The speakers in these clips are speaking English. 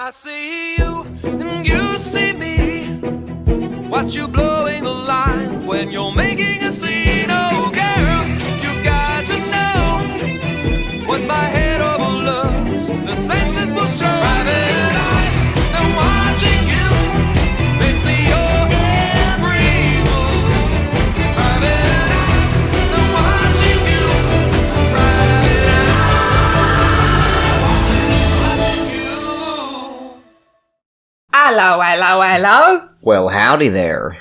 I see you and you see me. Watch you blowing the line when you're making a scene. Oh girl, you've got to know what my head overlooks. The senses will show. Private eyes, they're watching you. They see your every move. Private eyes, they're watching you. Private eyes, watching you. Hello, hello, hello. Well, howdy there.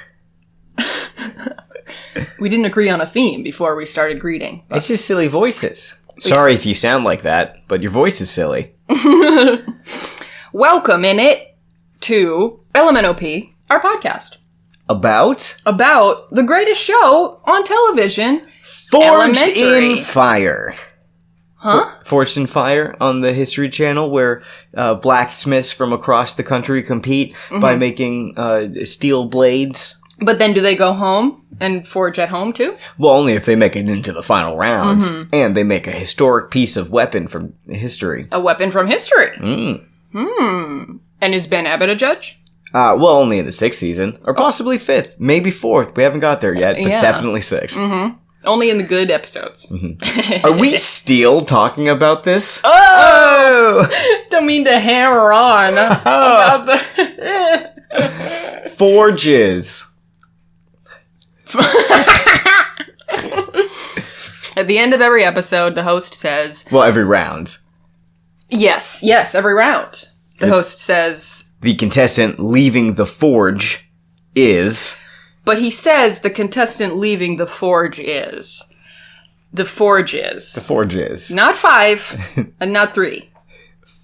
We didn't agree on a theme before we started greeting. But It's just silly voices. Sorry if you sound like that, but your voice is silly. welcome in it to LMNOP, our podcast. About About the greatest show on television. Forged Elementary. in Fire. Huh? Forged in Fire on the History Channel, where blacksmiths from across the country compete by making steel blades. But then do they go home and forge at home too? Well, only if they make it into the final rounds. And they make a historic piece of weapon from history. A weapon from history. And is Ben Abbott a judge? Well, only in the 6th season. Or possibly 5th. Maybe 4th. We haven't got there yet, but Yeah. definitely 6th. Only in the good episodes. Are we still talking about this? Oh! Oh! Don't mean to hammer on about the... Forges. At the end of every episode, the host says... Well, every round. Yes, every round. The host says... The contestant leaving the forge is... But he says the contestant leaving the forge is... The forge is. The forge is. Not 5, and not 3.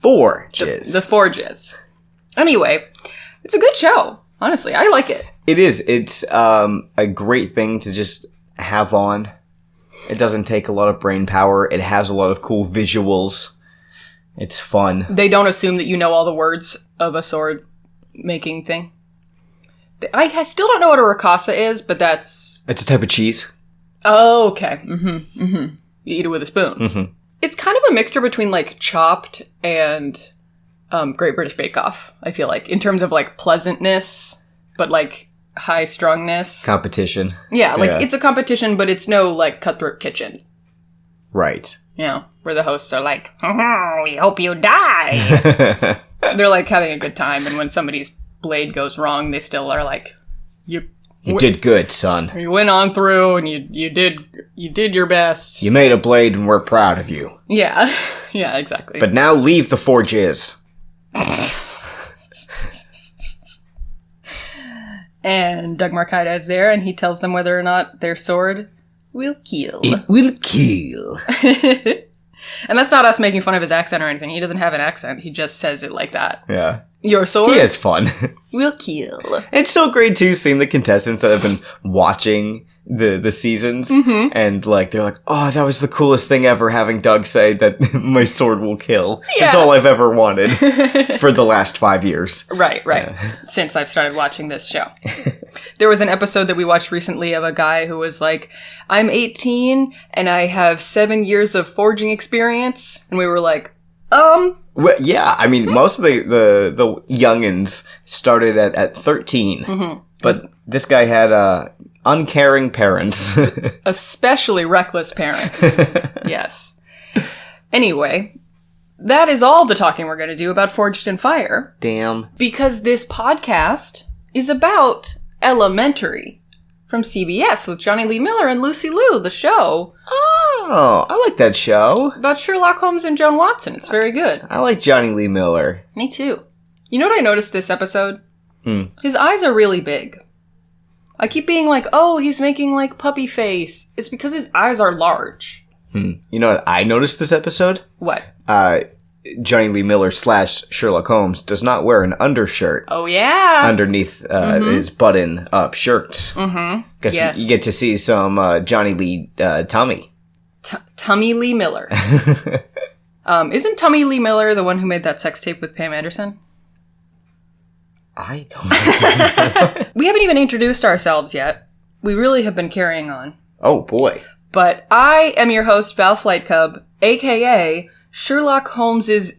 Forges. The forge is. Anyway, it's a good show. Honestly, I like it. It is. It's a great thing to just have on. It doesn't take a lot of brain power. It has a lot of cool visuals. It's fun. They don't assume that you know all the words of a sword making thing. I still don't know what a ricotta is, but that's... It's a type of cheese. Oh, okay. You eat it with a spoon. It's kind of a mixture between, like, Chopped and Great British Bake Off, I feel like, in terms of, like, pleasantness, but, like, high-strongness. Competition. Yeah, like, it's a competition, but it's no, like, Cutthroat Kitchen. Right. You know, where the hosts are like, we hope you die. They're, like, having a good time, and when somebody's blade goes wrong, they still are like, You did good, son. You went on through, and you did your best. You made a blade, and we're proud of you. Yeah, yeah, exactly. But now leave the forges. And Doug Marcaida is there, and he tells them whether or not their sword will kill. It will kill. And that's not us making fun of his accent or anything. He doesn't have an accent. He just says it like that. Yeah. Your sword He has fun. will kill. It's so great, too, seeing the contestants that have been watching the seasons. And, like, they're like, oh, that was the coolest thing ever, having Doug say that my sword will kill. Yeah. It's all I've ever wanted for the last 5 years. Right. Since I've started watching this show. There was an episode that we watched recently of a guy who was like, I'm 18 and I have 7 years of forging experience. And we were like, Well, yeah, I mean, most of the youngins started at 13. But this guy had uncaring parents. especially reckless parents. Yes. Anyway, that is all the talking we're going to do about Forged in Fire. Damn. Because this podcast is about Elementary from CBS with Johnny Lee Miller and Lucy Liu, the show Oh, I like that show. about Sherlock Holmes and Joan Watson. It's very good. I like Johnny Lee Miller. Me too. You know what I noticed this episode? His eyes are really big. I keep being like, oh, he's making like puppy face. It's because his eyes are large. You know what I noticed this episode? What? Johnny Lee Miller / Sherlock Holmes does not wear an undershirt Oh, yeah. underneath his button-up shirts. Because Yes. you get to see some Johnny Lee tummy. Tummy Lee Miller. Isn't Tummy Lee Miller the one who made that sex tape with Pam Anderson? I don't know. We haven't even introduced ourselves yet. We really have been carrying on. Oh, boy. But I am your host, Val Flight Cub, a.k.a. Sherlock Holmes's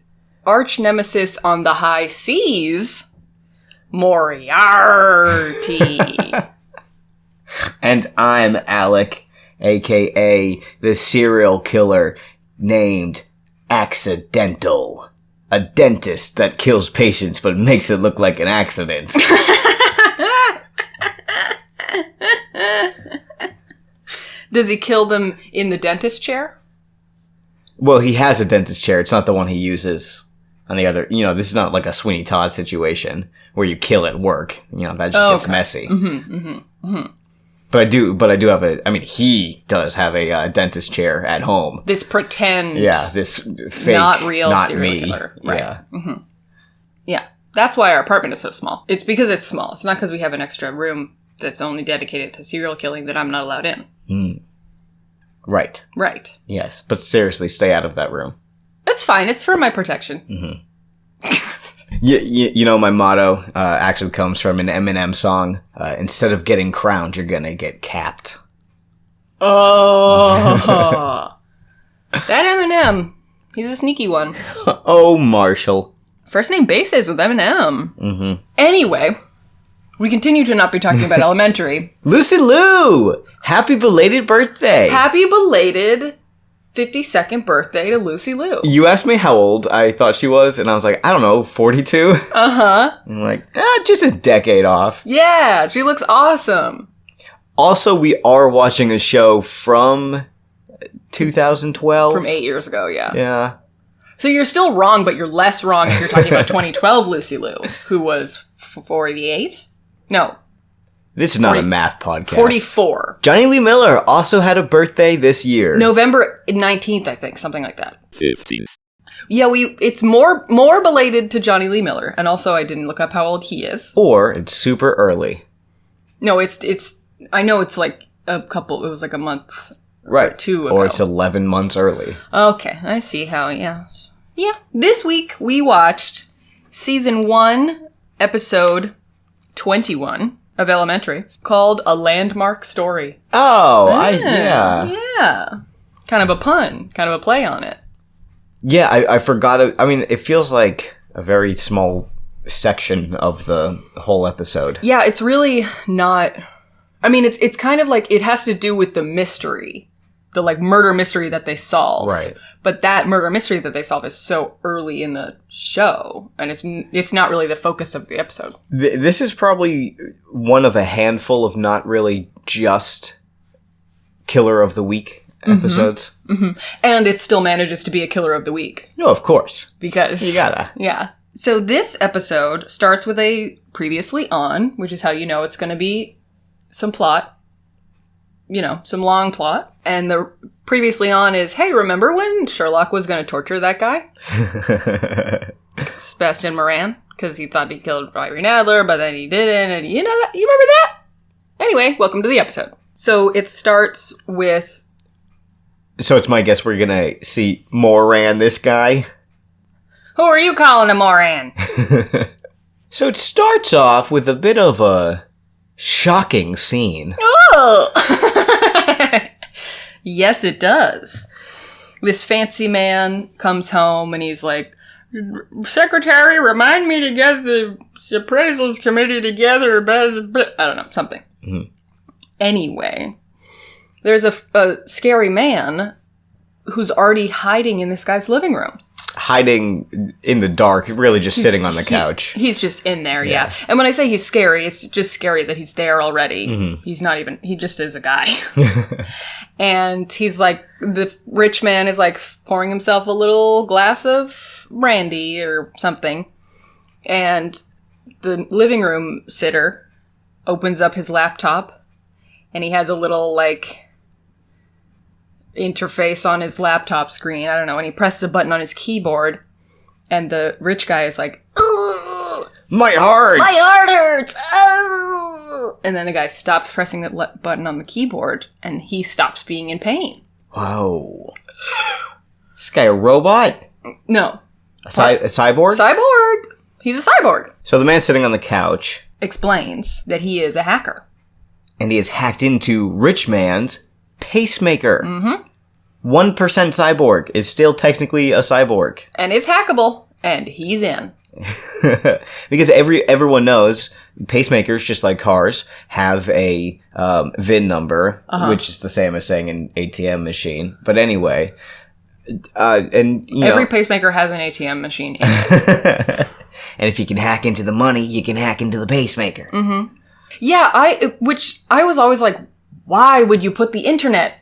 arch nemesis on the high seas, Moriarty. And I'm Alec, a.k.a. the serial killer named Accidental. A dentist that kills patients but makes it look like an accident. Does he kill them in the dentist chair? Well, he has a dentist chair. It's not the one he uses on the other. This is not like a Sweeney Todd situation where you kill at work. That just gets messy. But I do have he does have a dentist chair at home. This pretend. Yeah, this fake, not real not serial me. killer. Right. Yeah. Mm-hmm. Yeah. That's why our apartment is so small. It's because it's small. It's not because we have an extra room that's only dedicated to serial killing that I'm not allowed in. Right. Right. Yes, but seriously, stay out of that room. It's fine. It's for my protection. Mm-hmm. My motto actually comes from an Eminem song. Instead of getting crowned, you're gonna get capped. Oh. That Eminem. He's a sneaky one. Oh, Marshall. First name basis with Eminem. Mm-hmm. Anyway, we continue to not be talking about Elementary. Lucy Liu! Happy belated birthday! Happy belated 52nd birthday to Lucy Liu. You asked me how old I thought she was, and I was like, I don't know, 42? Uh-huh. I'm like, just a decade off. Yeah, she looks awesome. Also, we are watching a show from 2012. From 8 years ago, yeah. Yeah. So you're still wrong, but you're less wrong if you're talking about 2012 Lucy Liu, who was 48? No. This is not a math podcast. 44. Johnny Lee Miller also had a birthday this year. November 19th, I think, something like that. 15th. Yeah, it's more belated to Johnny Lee Miller, and also I didn't look up how old he is. Or it's super early. No, it's I know it's like it was like a month right. or two ago. Or it's 11 months early. Okay, I see how, yeah. Yeah, this week we watched season 1, episode 21 of Elementary, called A Landmark Story. Oh, yeah. Yeah. Kind of a pun, kind of a play on it. Yeah, I forgot it. I mean, it feels like a very small section of the whole episode. Yeah, it's really not... I mean, it's kind of like it has to do with the mystery. The, like, murder mystery that they solve. Right. But that murder mystery that they solve is so early in the show, and it's not really the focus of the episode. This is probably one of a handful of not really just Killer of the Week episodes. Mm-hmm. And it still manages to be a Killer of the Week. No, of course. Because... You gotta. Yeah. So this episode starts with a previously on, which is how you know it's going to be some plot. Some long plot. And the previously on is, hey, remember when Sherlock was going to torture that guy? Sebastian Moran? Because he thought he killed Irene Adler, but then he didn't. And you remember that? Anyway, welcome to the episode. So it starts with... So it's my guess we're going to see Moran, this guy. Who are you calling a Moran? So it starts off with a bit of a shocking scene. Oh! Yes, it does. This fancy man comes home and he's like, Secretary, remind me to get the appraisals committee together about I don't know, something. Mm-hmm. Anyway, there's a scary man who's already hiding in this guy's living room. Hiding in the dark, really just sitting on the couch. He's just in there, yeah. And when I say he's scary, it's just scary that he's there already. Mm-hmm. He's not even, he just is a guy. And he's like, the rich man is like pouring himself a little glass of brandy or something. And the living room sitter opens up his laptop and he has a little like interface on his laptop screen. I don't know. And he presses a button on his keyboard and the rich guy is like, "Ugh, my heart! My heart hurts! Oh!" And then the guy stops pressing the button on the keyboard and he stops being in pain. Whoa. This guy a robot? No. A cyborg? Cyborg! He's a cyborg. So the man sitting on the couch explains that he is a hacker. And he has hacked into rich man's pacemaker. Mm-hmm. 1% cyborg is still technically a cyborg. And it's hackable. And he's in. Because everyone knows pacemakers, just like cars, have a VIN number, which is the same as saying an ATM machine. But anyway, and every pacemaker has an ATM machine in it. And if you can hack into the money, you can hack into the pacemaker. Mm-hmm. Yeah, I was always like, why would you put the internet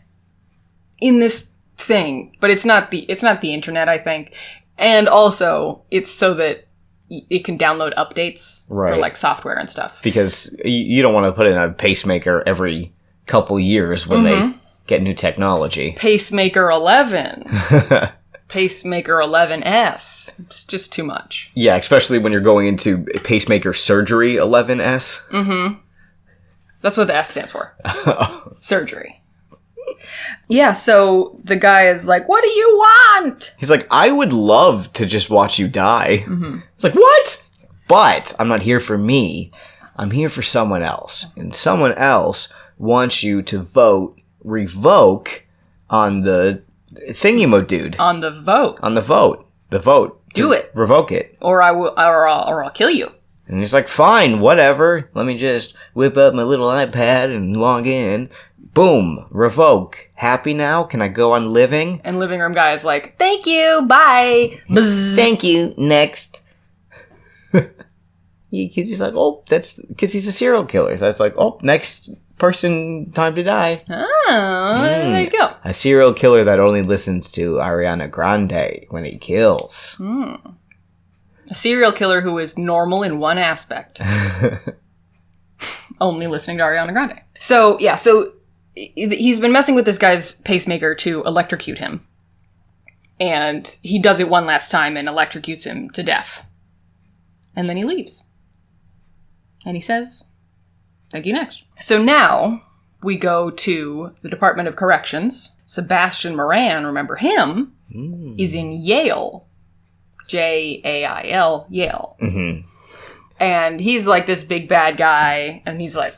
in this thing? But it's not the internet, I think. And also, it's so that it can download updates for like software and stuff. Because you don't want to put in a pacemaker every couple years when they get new technology. Pacemaker 11. Pacemaker 11S. It's just too much. Yeah, especially when you're going into pacemaker surgery 11S. Mm-hmm. That's what the S stands for. Surgery. Yeah, so the guy is like, what do you want? He's like, I would love to just watch you die. Mm-hmm. It's like, what? But I'm not here for me. I'm here for someone else. And someone else wants you to revoke on the thingy dude. On the vote. On the vote. The vote. Do it. Revoke it. Or I'll kill you. And he's like, fine, whatever. Let me just whip up my little iPad and log in. Boom. Revoke. Happy now? Can I go on living? And living room guy is like, thank you. Bye. Bzz. Thank you. Next. He's just like, oh, that's because he's a serial killer. So that's like, oh, next person, time to die. Oh, there you go. A serial killer that only listens to Ariana Grande when he kills. A serial killer who is normal in one aspect. Only listening to Ariana Grande. So, yeah, he's been messing with this guy's pacemaker to electrocute him. And he does it one last time and electrocutes him to death. And then he leaves. And he says, thank you, next. So now we go to the Department of Corrections. Sebastian Moran, remember him, is in Yale. Jail, Yale. Mm-hmm. And he's like this big bad guy, and he's like,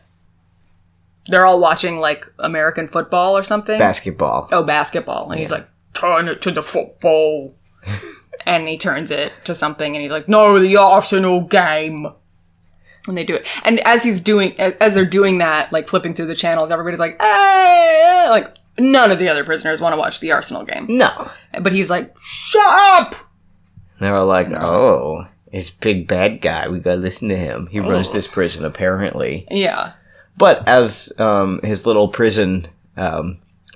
they're all watching like American football or something. Basketball. Oh, basketball. And he's like, turn it to the football. And he turns it to something, and he's like, no, the Arsenal game. And they do it. And as they're doing that, like flipping through the channels, everybody's like, hey, like none of the other prisoners want to watch the Arsenal game. No. But he's like, shut up! They were like, oh, it's big bad guy. We gotta listen to him. He runs this prison, apparently. Yeah. But as his little prison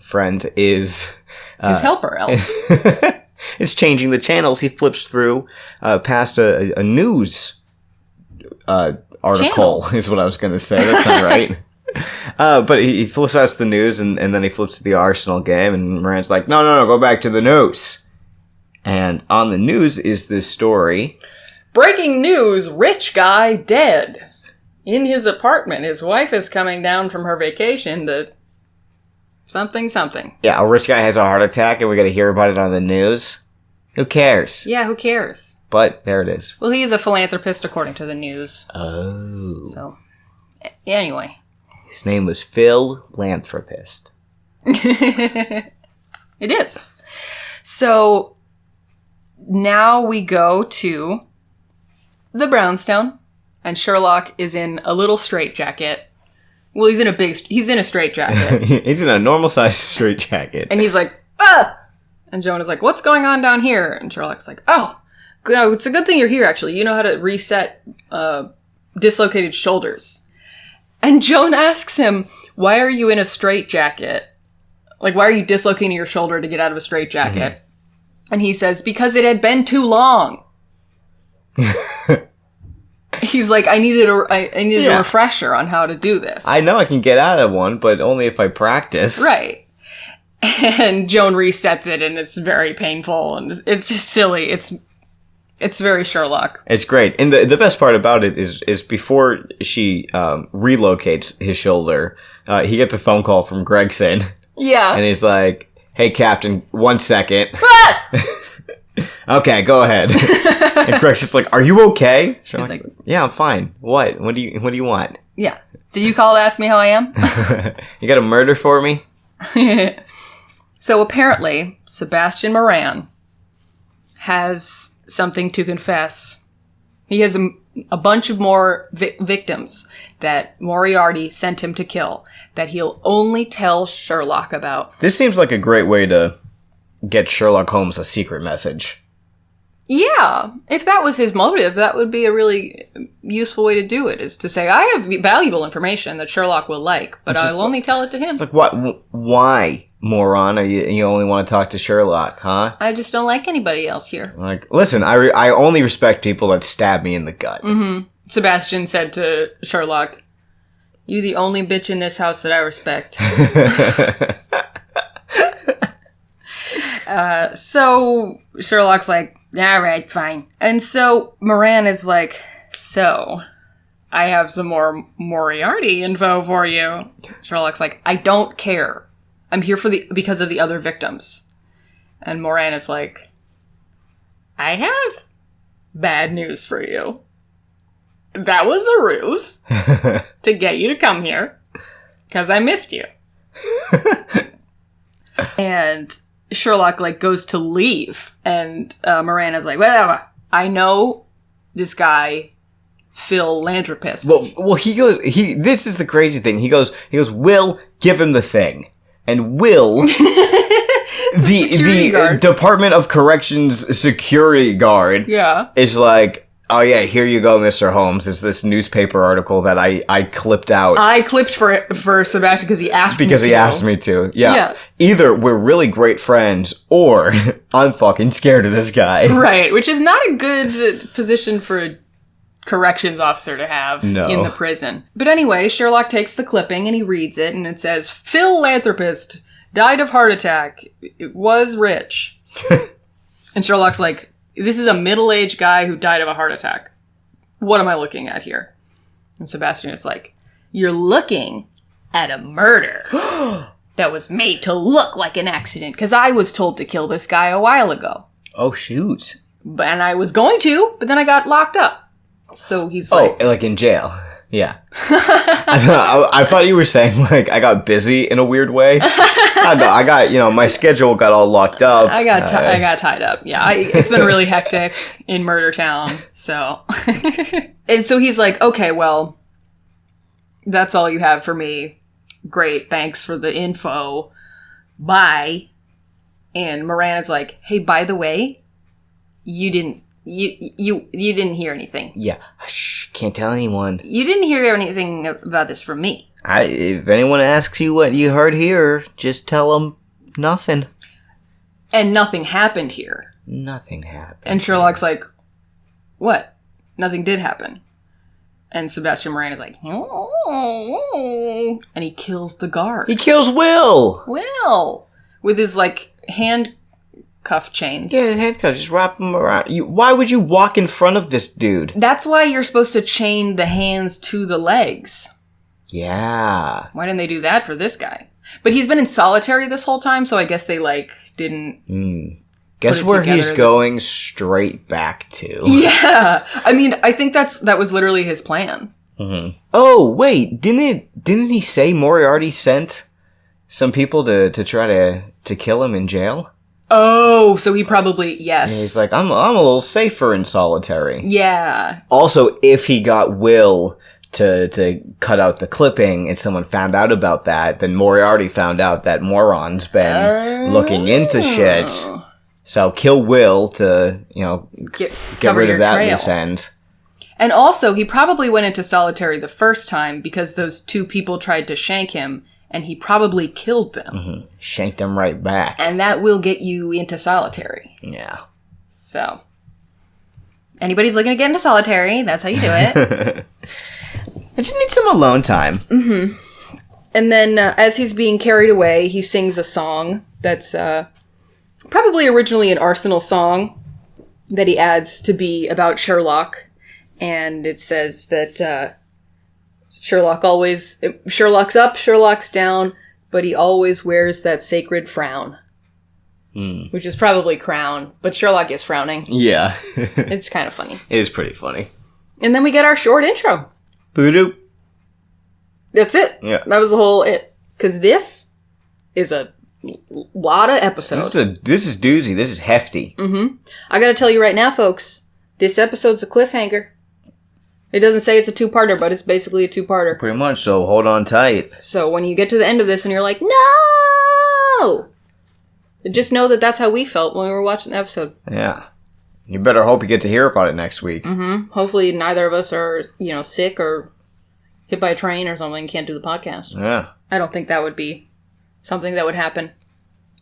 friend is... his helper elf. is changing the channels. He flips through past a news article, is what I was going to say. That's not right. But he flips past the news, and then he flips to the Arsenal game, and Moran's like, no, go back to the news. And on the news is this story. Breaking news, rich guy dead. In his apartment, his wife is coming down from her vacation to something. Yeah, a rich guy has a heart attack, and we got to hear about it on the news. Who cares? Yeah, who cares? But there it is. Well, he's a philanthropist, according to the news. Oh. So, anyway. His name was Philanthropist. It is. So, now we go to the Brownstone, and Sherlock is in a little straitjacket. Well, he's in a straitjacket. He's in a normal-sized straitjacket. And he's like, ah! And Joan is like, what's going on down here? And Sherlock's like, oh, it's a good thing you're here, actually. You know how to reset dislocated shoulders. And Joan asks him, why are you in a straitjacket? Like, why are you dislocating your shoulder to get out of a straitjacket? Mm-hmm. And he says, because it had been too long. He's like, I needed a refresher on how to do this. I know I can get out of one, but only if I practice. Right. And Joan resets it, and it's very painful, and it's just silly. It's very Sherlock. It's great. And the best part about it is before she relocates his shoulder, he gets a phone call from Gregson. Yeah. And he's like, hey, Captain, 1 second. Okay, go ahead. And Gregson's like, are you okay? Sherlock's like, yeah, I'm fine. What? What do you want? Yeah. Did you call to ask me how I am? You got a murder for me? So apparently, Sebastian Moran has something to confess. He has a bunch of more victims that Moriarty sent him to kill that he'll only tell Sherlock about. This seems like a great way to get Sherlock Holmes a secret message. Yeah, if that was his motive, that would be a really useful way to do it, is to say, I have valuable information that Sherlock will like, but I'll only tell it to him. It's like, what? Why, moron? You only want to talk to Sherlock, huh? I just don't like anybody else here. Like, listen, I only respect people that stab me in the gut. Mm-hmm. Sebastian said to Sherlock, "You the only bitch in this house that I respect." So Sherlock's like, all right, fine. And so Moran is like, so I have some more Moriarty info for you. Sherlock's like, I don't care. I'm here because of the other victims. And Moran is like, I have bad news for you. That was a ruse to get you to come here because I missed you. And Sherlock goes to leave, and Moran is like, well, I know this guy, philanthropist. Well, this is the crazy thing. He goes, Will, give him the thing. And Will, the Department of Corrections security guard, is like, oh yeah, here you go, Mr. Holmes. It's this newspaper article that I clipped out. I clipped for Sebastian because he asked me to. Because he asked me to. Yeah. Either we're really great friends, or I'm fucking scared of this guy. Right, which is not a good position for a corrections officer to have in the prison. But anyway, Sherlock takes the clipping and he reads it, and it says, philanthropist, died of heart attack, was rich. And Sherlock's like, this is a middle-aged guy who died of a heart attack. What am I looking at here? And Sebastian is like, you're looking at a murder that was made to look like an accident, because I was told to kill this guy a while ago. Oh, shoot. And I was going to, but then I got locked up. So he's like... Oh, like in jail. Yeah. I thought you were saying, I got busy in a weird way. I got, my schedule got all locked up. I got tied up. Yeah, it's been really hectic in Murder Town, so... And so he's like, okay, well, that's all you have for me. Great, thanks for the info. Bye. And Moran is like, hey, by the way, you didn't hear anything. Yeah. Shh, can't tell anyone. You didn't hear anything about this from me. If anyone asks you what you heard here, just tell them nothing. And nothing happened here. Nothing happened. And Sherlock's like, what? Nothing did happen. And Sebastian Moran is like, oh, and he kills the guard. He kills Will! Will! With his, handcuff chains. Yeah, handcuffs. Just wrap them around. Why would you walk in front of this dude? That's why you're supposed to chain the hands to the legs. Yeah. Why didn't they do that for this guy? But he's been in solitary this whole time, so I guess they, didn't... Guess where he's going straight back to. Yeah. I mean, I think that was literally his plan. Mm-hmm. Oh, wait. Didn't he say Moriarty sent some people to try to kill him in jail? Oh, so he probably, yes. And he's like, I'm a little safer in solitary. Yeah. Also, if he got Will to cut out the clipping and someone found out about that, then Moriarty found out that Moron's been looking into shit. So kill Will to, get rid of that loose end. And also, he probably went into solitary the first time because those two people tried to shank him, and he probably killed them. Mm-hmm. Shanked them right back. And that will get you into solitary. Yeah. So, anybody's looking to get into solitary, that's how you do it. I just need some alone time. Mm-hmm. And then, as he's being carried away, he sings a song that's probably originally an Arsenal song that he adds to be about Sherlock. And it says that Sherlock's up, Sherlock's down, but he always wears that sacred frown. Which is probably crown, but Sherlock is frowning. Yeah. It's kind of funny. It is pretty funny. And then we get our short intro. Boo-doop. That's it. Yeah. That was the whole it. Because this is a Lot of episodes. This is doozy. This is hefty. Mm-hmm. I gotta tell you right now, folks, this episode's a cliffhanger. It doesn't say it's a two-parter, but it's basically a two-parter. Pretty much, so hold on tight. So when you get to the end of this and you're like, no! Just know that that's how we felt when we were watching the episode. Yeah. You better hope you get to hear about it next week. Mm-hmm. Hopefully neither of us are, sick or hit by a train or something and can't do the podcast. Yeah. I don't think that would be something that would happen.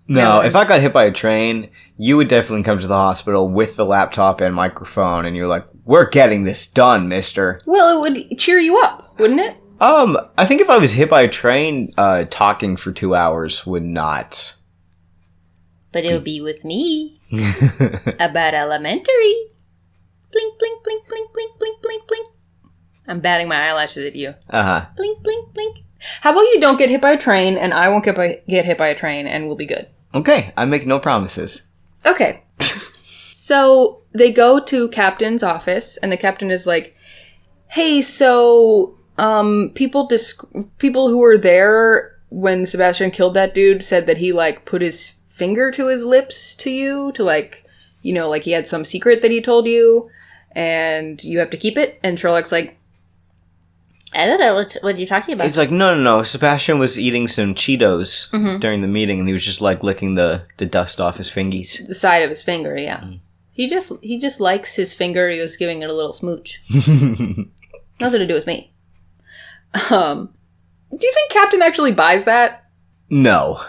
No, if I got hit by a train, you would definitely come to the hospital with the laptop and microphone, and you're like, we're getting this done, mister. Well, it would cheer you up, wouldn't it? I think if I was hit by a train, talking for 2 hours would not. But it would be with me. About elementary. Blink, blink, blink, blink, blink, blink, blink, blink. I'm batting my eyelashes at you. Uh-huh. Blink, blink, blink. How about you don't get hit by a train, and I won't get hit by a train, and we'll be good. Okay, I make no promises. Okay. So they go to Captain's office, and the captain is like, hey, so people who were there when Sebastian killed that dude said that he, put his finger to his lips to you, to, he had some secret that he told you, and you have to keep it. And Sherlock's like, I don't know what you're talking about. He's like, no. Sebastian was eating some Cheetos during the meeting, and he was just, licking the dust off his fingies. The side of his finger, yeah. Mm. He just likes his finger. He was giving it a little smooch. Nothing to do with me. Do you think Captain actually buys that? No.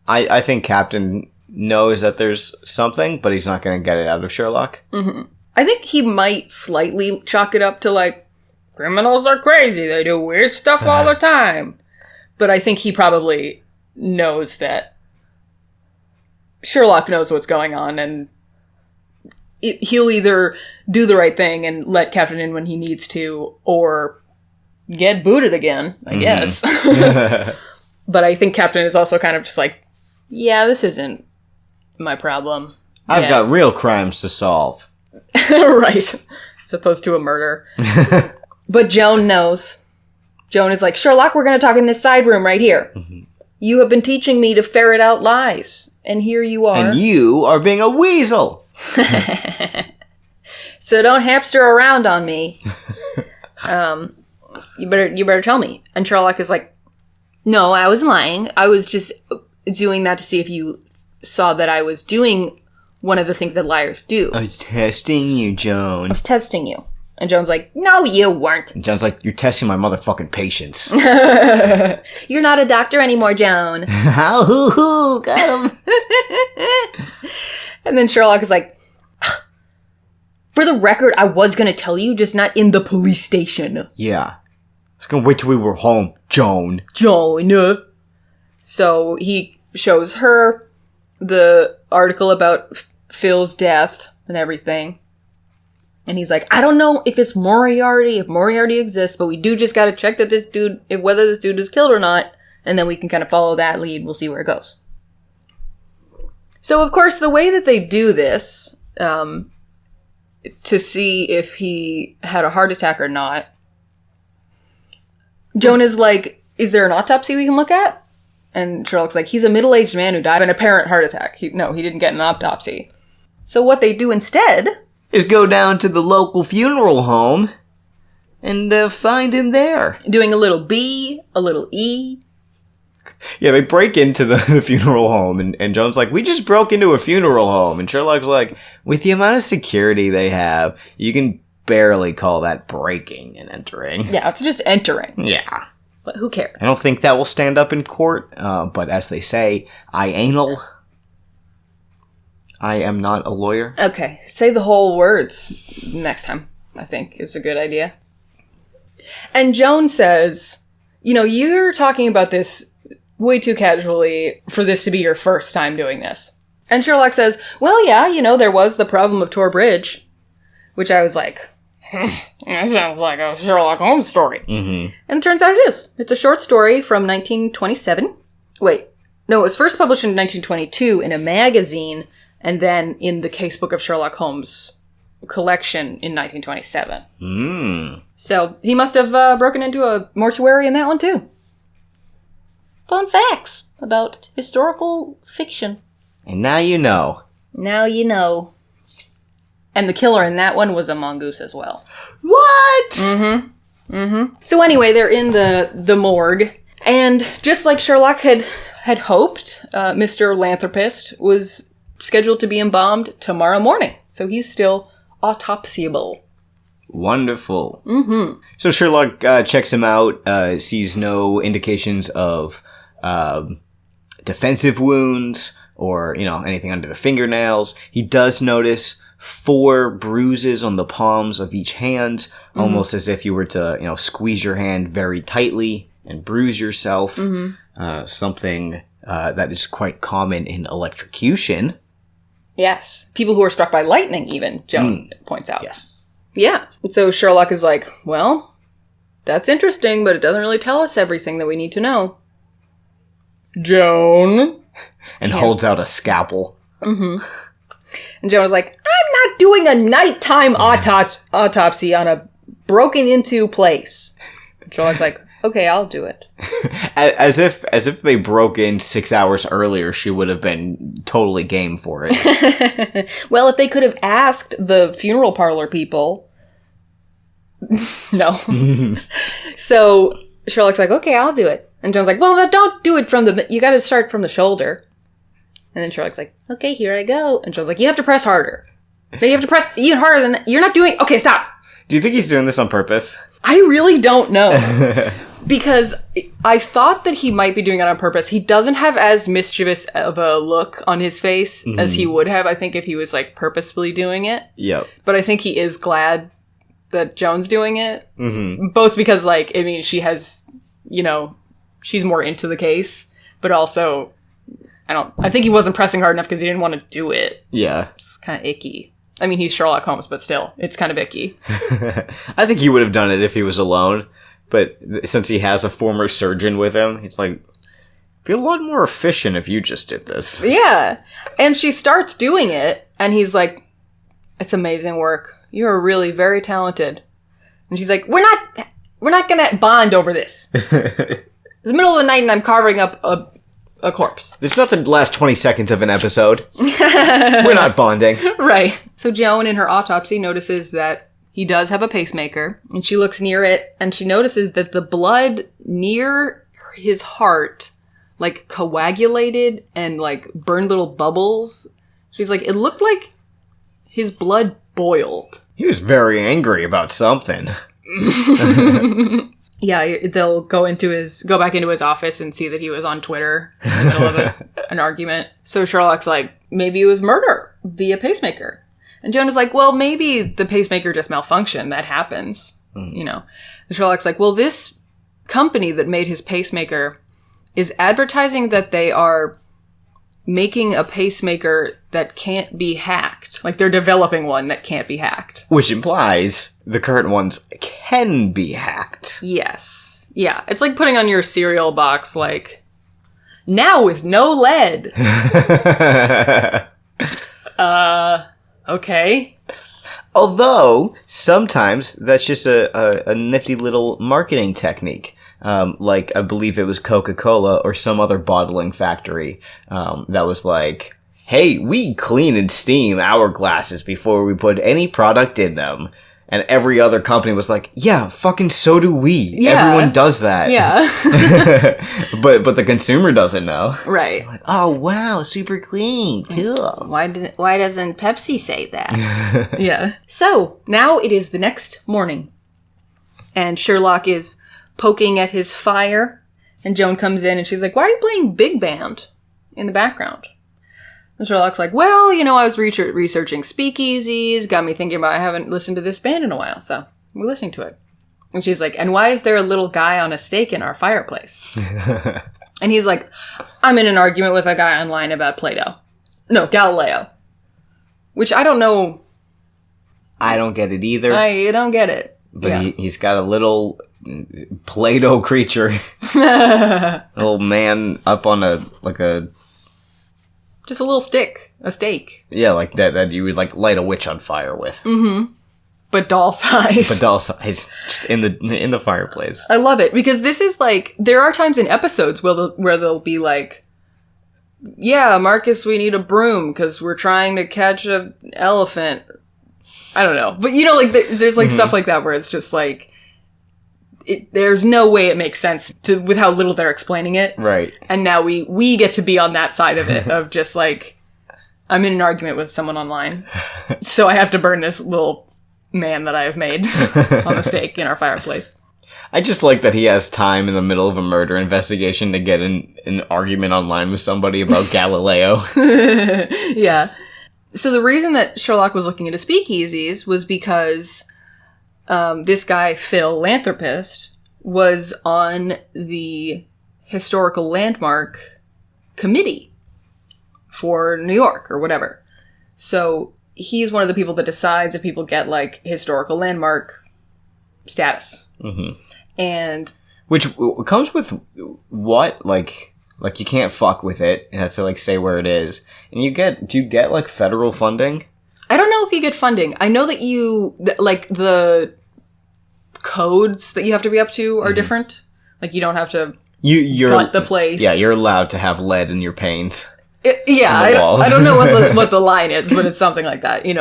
I think Captain knows that there's something, but he's not going to get it out of Sherlock. Mm-hmm. I think he might slightly chalk it up to, criminals are crazy. They do weird stuff all the time. But I think he probably knows that Sherlock knows what's going on, and he'll either do the right thing and let Captain in when he needs to, or get booted again, I guess. But I think Captain is also kind of just like, yeah, this isn't my problem. I've got real crimes to solve. Right. As opposed to a murder. But Joan knows. Joan is like, Sherlock, we're going to talk in this side room right here. Mm-hmm. You have been teaching me to ferret out lies. And here you are. And you are being a weasel. So don't hamster around on me. You better tell me. And Sherlock is like, no, I was lying. I was just doing that to see if you saw that I was doing one of the things that liars do. I was testing you, Joan. I was testing you. And Joan's like, no, you weren't. And Joan's like, you're testing my motherfucking patience. You're not a doctor anymore, Joan. How? Hoo, got him. And then Sherlock is like, for the record, I was going to tell you, just not in the police station. Yeah. I was going to wait till we were home, Joan. Joan. So he shows her the article about Phil's death and everything. And he's like, I don't know if it's Moriarty, if Moriarty exists, but we do just gotta check that whether this dude is killed or not, and then we can kind of follow that lead. We'll see where it goes. So, of course, the way that they do this, to see if he had a heart attack or not, Joan is like, is there an autopsy we can look at? And Sherlock's like, he's a middle-aged man who died of an apparent heart attack. He didn't get an autopsy. So what they do instead is go down to the local funeral home and find him there. Doing a little B, a little E. Yeah, they break into the funeral home, and Joan's like, we just broke into a funeral home. And Sherlock's like, with the amount of security they have, you can barely call that breaking and entering. Yeah, it's just entering. Yeah. But who cares? I don't think that will stand up in court, but as they say, I am not a lawyer. Okay, say the whole words next time, I think, is a good idea. And Joan says, you're talking about this way too casually for this to be your first time doing this. And Sherlock says, well, yeah, there was the problem of Tor Bridge. Which I was like, that sounds like a Sherlock Holmes story. Mm-hmm. And it turns out it is. It's a short story from 1927. Wait, no, it was first published in 1922 in a magazine, and then in the Casebook of Sherlock Holmes collection in 1927. Mm. So he must have broken into a mortuary in that one, too. fun facts about historical fiction. And now you know. Now you know. And the killer in that one was a mongoose as well. What? So anyway, they're in the morgue, and just like Sherlock had hoped, Mr. Lanthropist was scheduled to be embalmed tomorrow morning. So he's still autopsyable. Wonderful. So Sherlock checks him out, sees no indications of defensive wounds or, anything under the fingernails. He does notice 4 bruises on the palms of each hand, almost as if you were to, squeeze your hand very tightly and bruise yourself. Something that is quite common in electrocution. Yes. People who are struck by lightning, even, Joan points out. Yes. Yeah. And so Sherlock is like, well, that's interesting, but it doesn't really tell us everything that we need to know. Joan. And holds out a scalpel. And Joan was like, I'm not doing a nighttime autopsy on a broken into place. And Sherlock's like, okay, I'll do it. As if they broke in 6 hours earlier, she would have been totally game for it. Well, if they could have asked the funeral parlor people. No. So Sherlock's like, okay, I'll do it. And Joan's like, well, then don't do it you gotta start from the shoulder. And then Sherlock's like, okay, here I go. And Joan's like, you have to press harder. Then you have to press even harder than that. You're not doing, okay, stop. Do you think he's doing this on purpose? I really don't know. Because I thought that he might be doing it on purpose. He doesn't have as mischievous of a look on his face as he would have, I think, if he was, like, purposefully doing it. Yep. But I think he is glad that Joan's doing it. Both because, like, I mean, she has, she's more into the case. But also, I think he wasn't pressing hard enough because he didn't want to do it. Yeah. It's kind of icky. I mean, he's Sherlock Holmes, but still, it's kind of icky. I think he would have done it if he was alone. But since he has a former surgeon with him, it's like, it'd be a lot more efficient if you just did this. Yeah. And she starts doing it, and he's like, it's amazing work. You're really very talented. And she's like, we're not gonna bond over this. It's the middle of the night, and I'm carving up a corpse. It's not the last 20 seconds of an episode. We're not bonding. Right. So Joan, in her autopsy, notices that he does have a pacemaker, and she looks near it, and she notices that the blood near his heart, like, coagulated and, like, burned little bubbles. She's like, it looked like his blood boiled. He was very angry about something. Yeah, they'll go back into his office and see that he was on Twitter in the middle of an argument. So Sherlock's like, maybe it was murder via pacemaker. And Joan is like, well, maybe the pacemaker just malfunctioned. That happens, And Sherlock's like, well, this company that made his pacemaker is advertising that they are making a pacemaker that can't be hacked. Like, they're developing one that can't be hacked. Which implies the current ones can be hacked. Yes. Yeah. It's like putting on your cereal box, like, now with no lead. Okay. Although, sometimes that's just a nifty little marketing technique. Like, I believe it was Coca-Cola or some other bottling factory that was like, hey, we clean and steam our glasses before we put any product in them. And every other company was like, yeah, fucking so do we. Yeah. Everyone does that. Yeah. but the consumer doesn't know. Right. Like, oh, wow, super clean. Cool. Why doesn't Pepsi say that? Yeah. So, now it is the next morning. And Sherlock is poking at his fire. And Joan comes in and she's like, why are you playing big band in the background? And Sherlock's like, well, I was researching speakeasies, got me thinking about I haven't listened to this band in a while, so we're listening to it. And she's like, and why is there a little guy on a stake in our fireplace? And he's like, I'm in an argument with a guy online about Galileo. Which I don't know. I don't get it either. I don't get it. But yeah. He's got a little Play-Doh creature. A little man up on a just a little stick. A stake. Yeah, like that you would, like, light a witch on fire with. Mm-hmm. but doll size. But doll size, just in the fireplace. I love it, because this is like, there are times in episodes where they'll be like, yeah, Marcus, we need a broom because we're trying to catch an elephant. I don't know. But, like, there's like stuff like that where it's just like, there's no way it makes sense with how little they're explaining it. Right. And now we get to be on that side of it, of just like, I'm in an argument with someone online, so I have to burn this little man that I have made on the stake in our fireplace. I just like that he has time in the middle of a murder investigation to get in an argument online with somebody about Galileo. Yeah. So the reason that Sherlock was looking into speakeasies was because this guy, Phil Lanthropist, was on the historical landmark committee for New York or whatever. So he's one of the people that decides if people get, like, historical landmark status. Mm-hmm. And which comes with what? Like you can't fuck with it. It has to, like, say where it is. And do you get, like, federal funding? I don't know if you get funding. I know that the codes that you have to be up to are different. Like, you don't have to cut the place. Yeah, you're allowed to have lead in your paint. I don't know what the line is, but it's something like that. You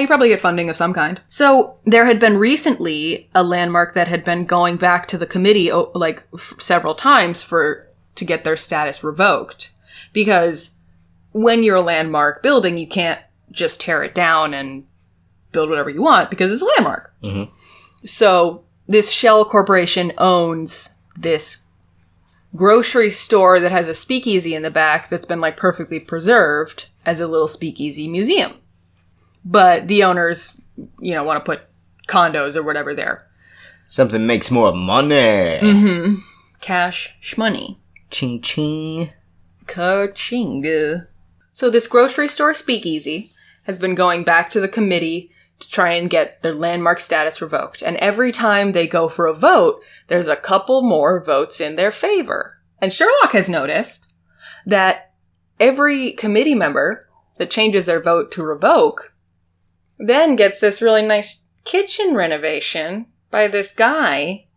probably get funding of some kind. So there had been recently a landmark that had been going back to the committee several times to get their status revoked, because when you're a landmark building, you can't just tear it down and build whatever you want because it's a landmark. Mm-hmm. So this shell corporation owns this grocery store that has a speakeasy in the back that's been, like, perfectly preserved as a little speakeasy museum. But the owners, want to put condos or whatever there. Something makes more money. Mm-hmm. Cash shmoney. Ching ching. Ka-ching. So this grocery store speakeasy has been going back to the committee to try and get their landmark status revoked. And every time they go for a vote, there's a couple more votes in their favor. And Sherlock has noticed that every committee member that changes their vote to revoke then gets this really nice kitchen renovation by this guy,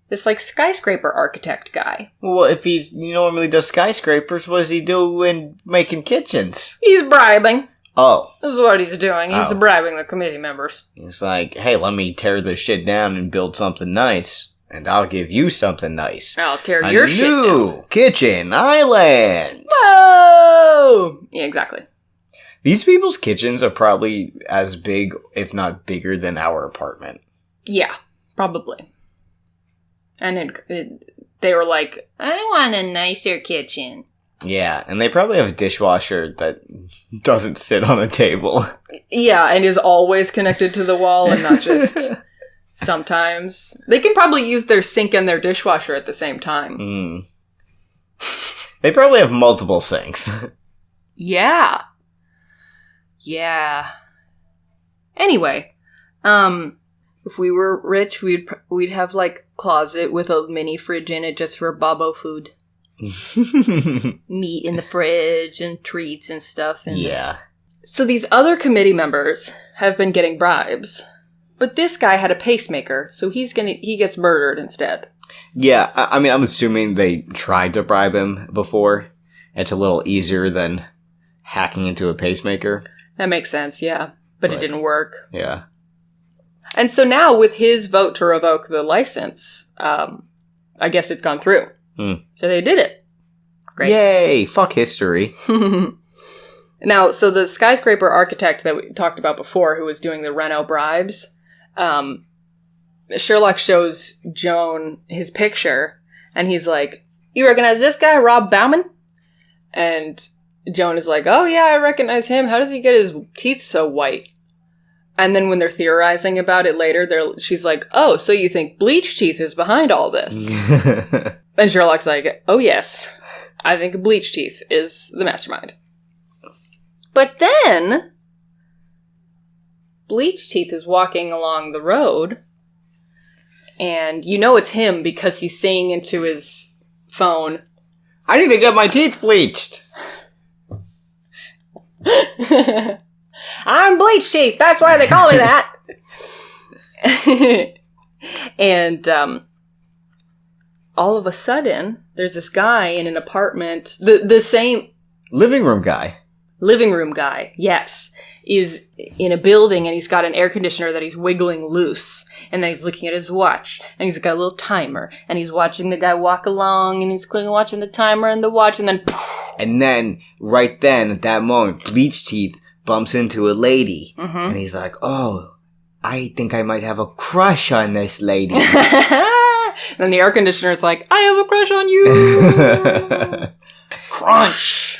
this, like, skyscraper architect guy. Well, if he normally does skyscrapers, what does he do when making kitchens? He's bribing. Oh. This is what he's doing. He's bribing the committee members. He's like, hey, let me tear this shit down and build something nice, and I'll give you something nice. I'll tear your shit down. A new kitchen island! Whoa! Yeah, exactly. These people's kitchens are probably as big, if not bigger, than our apartment. Yeah, probably. And they were like, I want a nicer kitchen. Yeah, and they probably have a dishwasher that doesn't sit on a table. Yeah, and is always connected to the wall and not just sometimes. They can probably use their sink and their dishwasher at the same time. Mm. They probably have multiple sinks. Yeah. Yeah. Anyway, if we were rich, we'd have, like, closet with a mini fridge in it just for Bobo food. Meat in the fridge and treats and stuff. Yeah. So these other committee members have been getting bribes, but this guy had a pacemaker, so he gets murdered instead. Yeah, I mean, I'm assuming they tried to bribe him before. It's a little easier than hacking into a pacemaker. That makes sense, yeah. But it didn't work. Yeah. And so now, with his vote to revoke the license, I guess it's gone through. So they did it. Great. Yay! Fuck history. Now, so the skyscraper architect that we talked about before, who was doing the reno bribes, Sherlock shows Joan his picture, and he's like, you recognize this guy, Rob Bauman? And Joan is like, oh yeah, I recognize him. How does he get his teeth so white? And then when they're theorizing about it later, she's like, oh, so you think bleach teeth is behind all this? And Sherlock's like, oh yes, I think bleach teeth is the mastermind. But then, bleach teeth is walking along the road, and you know it's him because he's saying into his phone, I need to get my teeth bleached. I'm bleach teeth. That's why they call me that. And all of a sudden, there's this guy in an apartment. The same living room guy, yes, is in a building, and he's got an air conditioner that he's wiggling loose. And then he's looking at his watch, and he's got a little timer, and he's watching the guy walk along, and he's watching the timer and the watch, and then... And then, right then, at that moment, Bleach Teeth bumps into a lady, and he's like, oh, I think I might have a crush on this lady. Then the air conditioner's like, I have a crush on you! Crunch!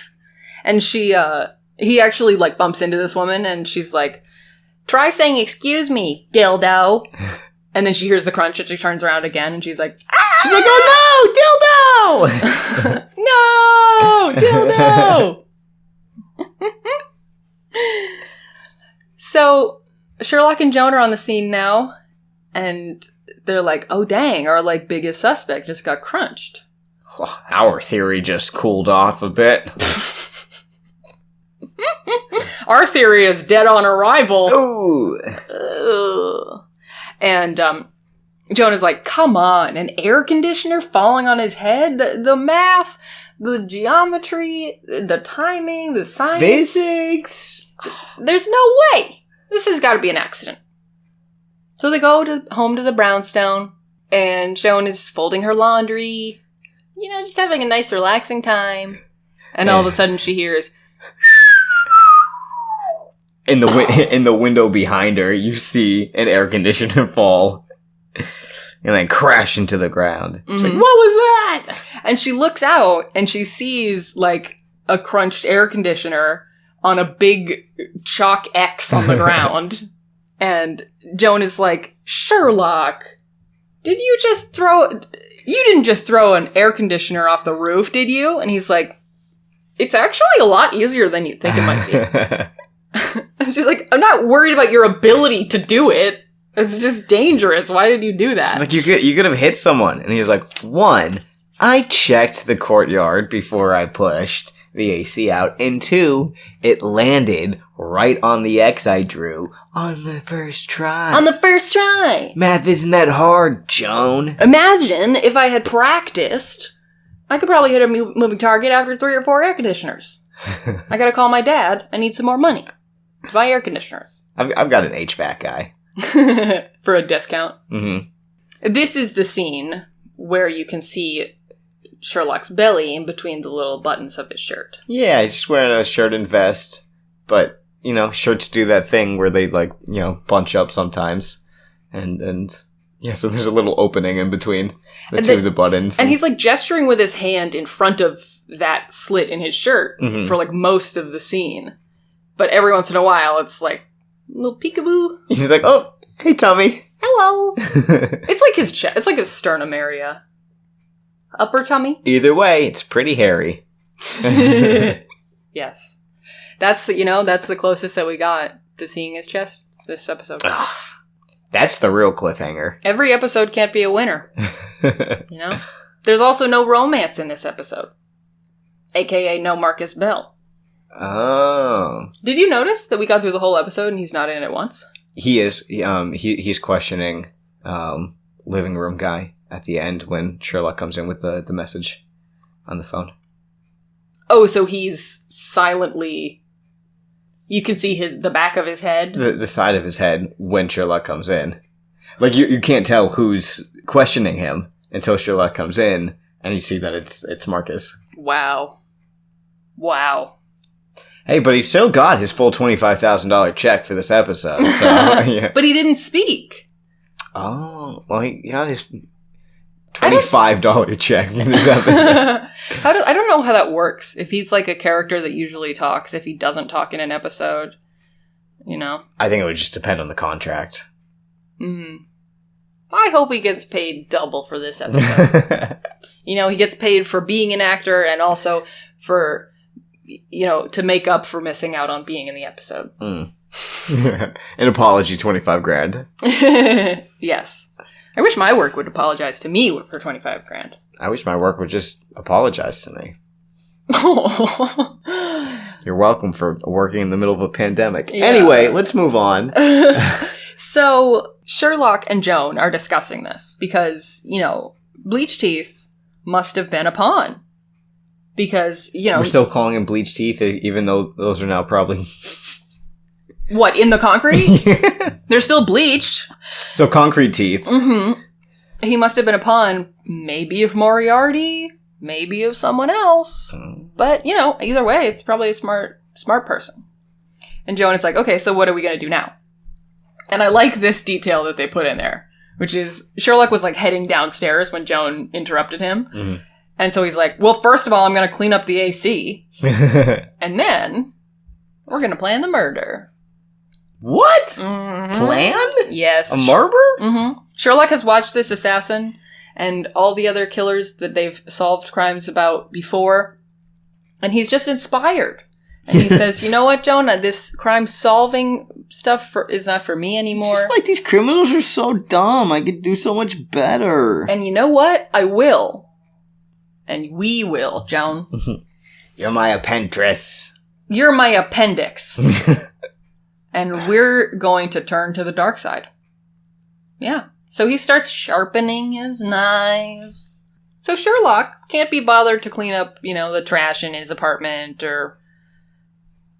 And he actually, like, bumps into this woman, and she's like, try saying, excuse me, dildo. And then she hears the crunch, and she turns around again, and she's like, ah! She's like, oh no, dildo! No, dildo! So, Sherlock and Joan are on the scene now, and they're like, oh dang, our, like, biggest suspect just got crunched. Our theory just cooled off a bit. Our theory is dead on arrival. Ooh. Ugh. And Joan is like, come on, an air conditioner falling on his head? The math, the geometry, the timing, the science. Physics. There's no way. This has got to be an accident. So they go home to the brownstone, and Joan is folding her laundry, just having a nice relaxing time. And all of a sudden she hears... In the window behind her, you see an air conditioner fall and then crash into the ground. She's like, what was that? And she looks out and she sees, like, a crunched air conditioner on a big chalk X on the ground. And Joan is like, Sherlock, you didn't just throw an air conditioner off the roof, did you? And he's like, it's actually a lot easier than you'd think it might be. And she's like, I'm not worried about your ability to do it. It's just dangerous. Why did you do that? She's like, you could have hit someone. And he was like, 1, I checked the courtyard before I pushed the AC out. And 2, it landed right on the X I drew on the first try. On the first try! Math isn't that hard, Joan. Imagine if I had practiced, I could probably hit a moving target after 3 or 4 air conditioners. I gotta call my dad. I need some more money to buy air conditioners. I've got an HVAC guy. For a discount. Mm-hmm. This is the scene where you can see Sherlock's belly in between the little buttons of his shirt. Yeah, he's just wearing a shirt and vest. But, shirts do that thing where they, like, bunch up sometimes. And yeah, so there's a little opening in between the two of the buttons. And he's, like, gesturing with his hand in front of that slit in his shirt for, like, most of the scene. But every once in a while, it's like, a little peekaboo. He's like, oh, hey, tummy. Hello. It's like his chest. It's like his sternum area. Upper tummy? Either way, it's pretty hairy. Yes. That's the closest that we got to seeing his chest this episode. Ugh, that's the real cliffhanger. Every episode can't be a winner. There's also no romance in this episode. AKA no Marcus Bell. Oh. Did you notice that we got through the whole episode and he's not in it once? He is. He's questioning living room guy at the end when Sherlock comes in with the message on the phone. Oh, so he's silently... You can see the back of his head? The side of his head when Sherlock comes in. Like, you can't tell who's questioning him until Sherlock comes in and you see that it's Marcus. Wow. Hey, but he still got his full $25,000 check for this episode. So, yeah. But he didn't speak. Oh, well, he got his $25 check for this episode. I don't know how that works. If he's like a character that usually talks, if he doesn't talk in an episode, I think it would just depend on the contract. I hope he gets paid double for this episode. He gets paid for being an actor and also for... to make up for missing out on being in the episode. An apology, $25,000. Yes. I wish my work would apologize to me for $25,000. I wish my work would just apologize to me. You're welcome for working in the middle of a pandemic. Yeah. Anyway, let's move on. So, Sherlock and Joan are discussing this because, bleach teeth must have been a pawn. Because, We're still calling them bleach teeth, even though those are now probably... What, in the concrete? Yeah. They're still bleached. So concrete teeth. Mm-hmm. He must have been a pawn, maybe of Moriarty, maybe of someone else. But, either way, it's probably a smart person. And Joan is like, okay, so what are we going to do now? And I like this detail that they put in there, which is Sherlock was like heading downstairs when Joan interrupted him. Mm-hmm. And so he's like, well, first of all, I'm going to clean up the AC. And then we're going to plan the murder. What? Mm-hmm. Plan? Yes. A murder? Mm-hmm. Sherlock has watched this assassin and all the other killers that they've solved crimes about before. And he's just inspired. And he says, you know what, Jonah? This crime-solving stuff is not for me anymore. It's just like these criminals are so dumb. I could do so much better. And you know what? I will. And we will, Joan. You're my appendix. You're my appendix. And we're going to turn to the dark side. Yeah. So he starts sharpening his knives. So Sherlock can't be bothered to clean up, the trash in his apartment or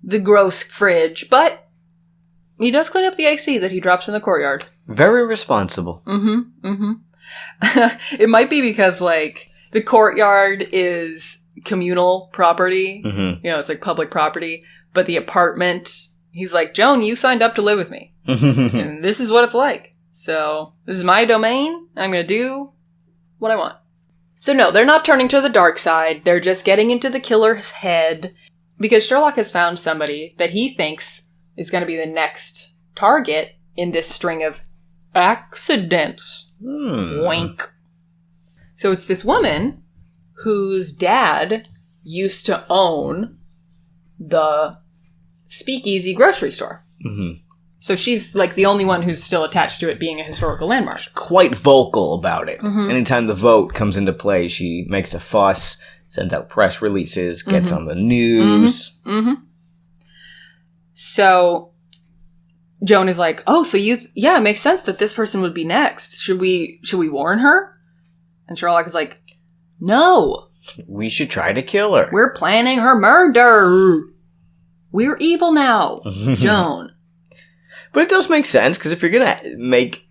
the gross fridge, but he does clean up the AC that he drops in the courtyard. Very responsible. Mm-hmm. Mm-hmm. It might be because, the courtyard is communal property. Mm-hmm. It's like public property. But the apartment, he's like, Joan, you signed up to live with me. And this is what it's like. So this is my domain. I'm going to do what I want. So no, they're not turning to the dark side. They're just getting into the killer's head. Because Sherlock has found somebody that he thinks is going to be the next target in this string of accidents. Wink. So it's this woman whose dad used to own the Speakeasy grocery store. Mm-hmm. So she's the only one who's still attached to it being a historical landmark. Quite vocal about it. Mm-hmm. Anytime the vote comes into play, she makes a fuss, sends out press releases, gets on the news. Mm-hmm. Mm-hmm. So Joan is like, oh, so it makes sense that this person would be next. Should we warn her? And Sherlock is like, no. We should try to kill her. We're planning her murder. We're evil now, Joan. But it does make sense, because if you're going to make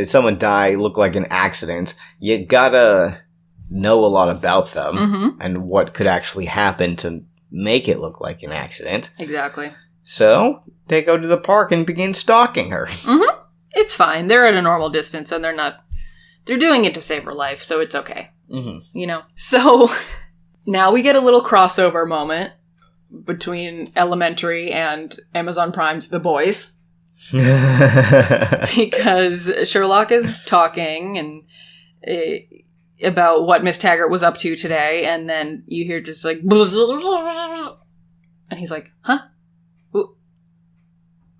someone die look like an accident, you gotta know a lot about them and what could actually happen to make it look like an accident. Exactly. So they go to the park and begin stalking her. Mm-hmm. It's fine. They're at a normal distance and they're doing it to save her life, so it's okay. Mm-hmm. So now we get a little crossover moment between Elementary and Amazon Prime's The Boys. Because Sherlock is talking and about what Miss Taggart was up to today, and then you hear just and he's like, huh? Ooh.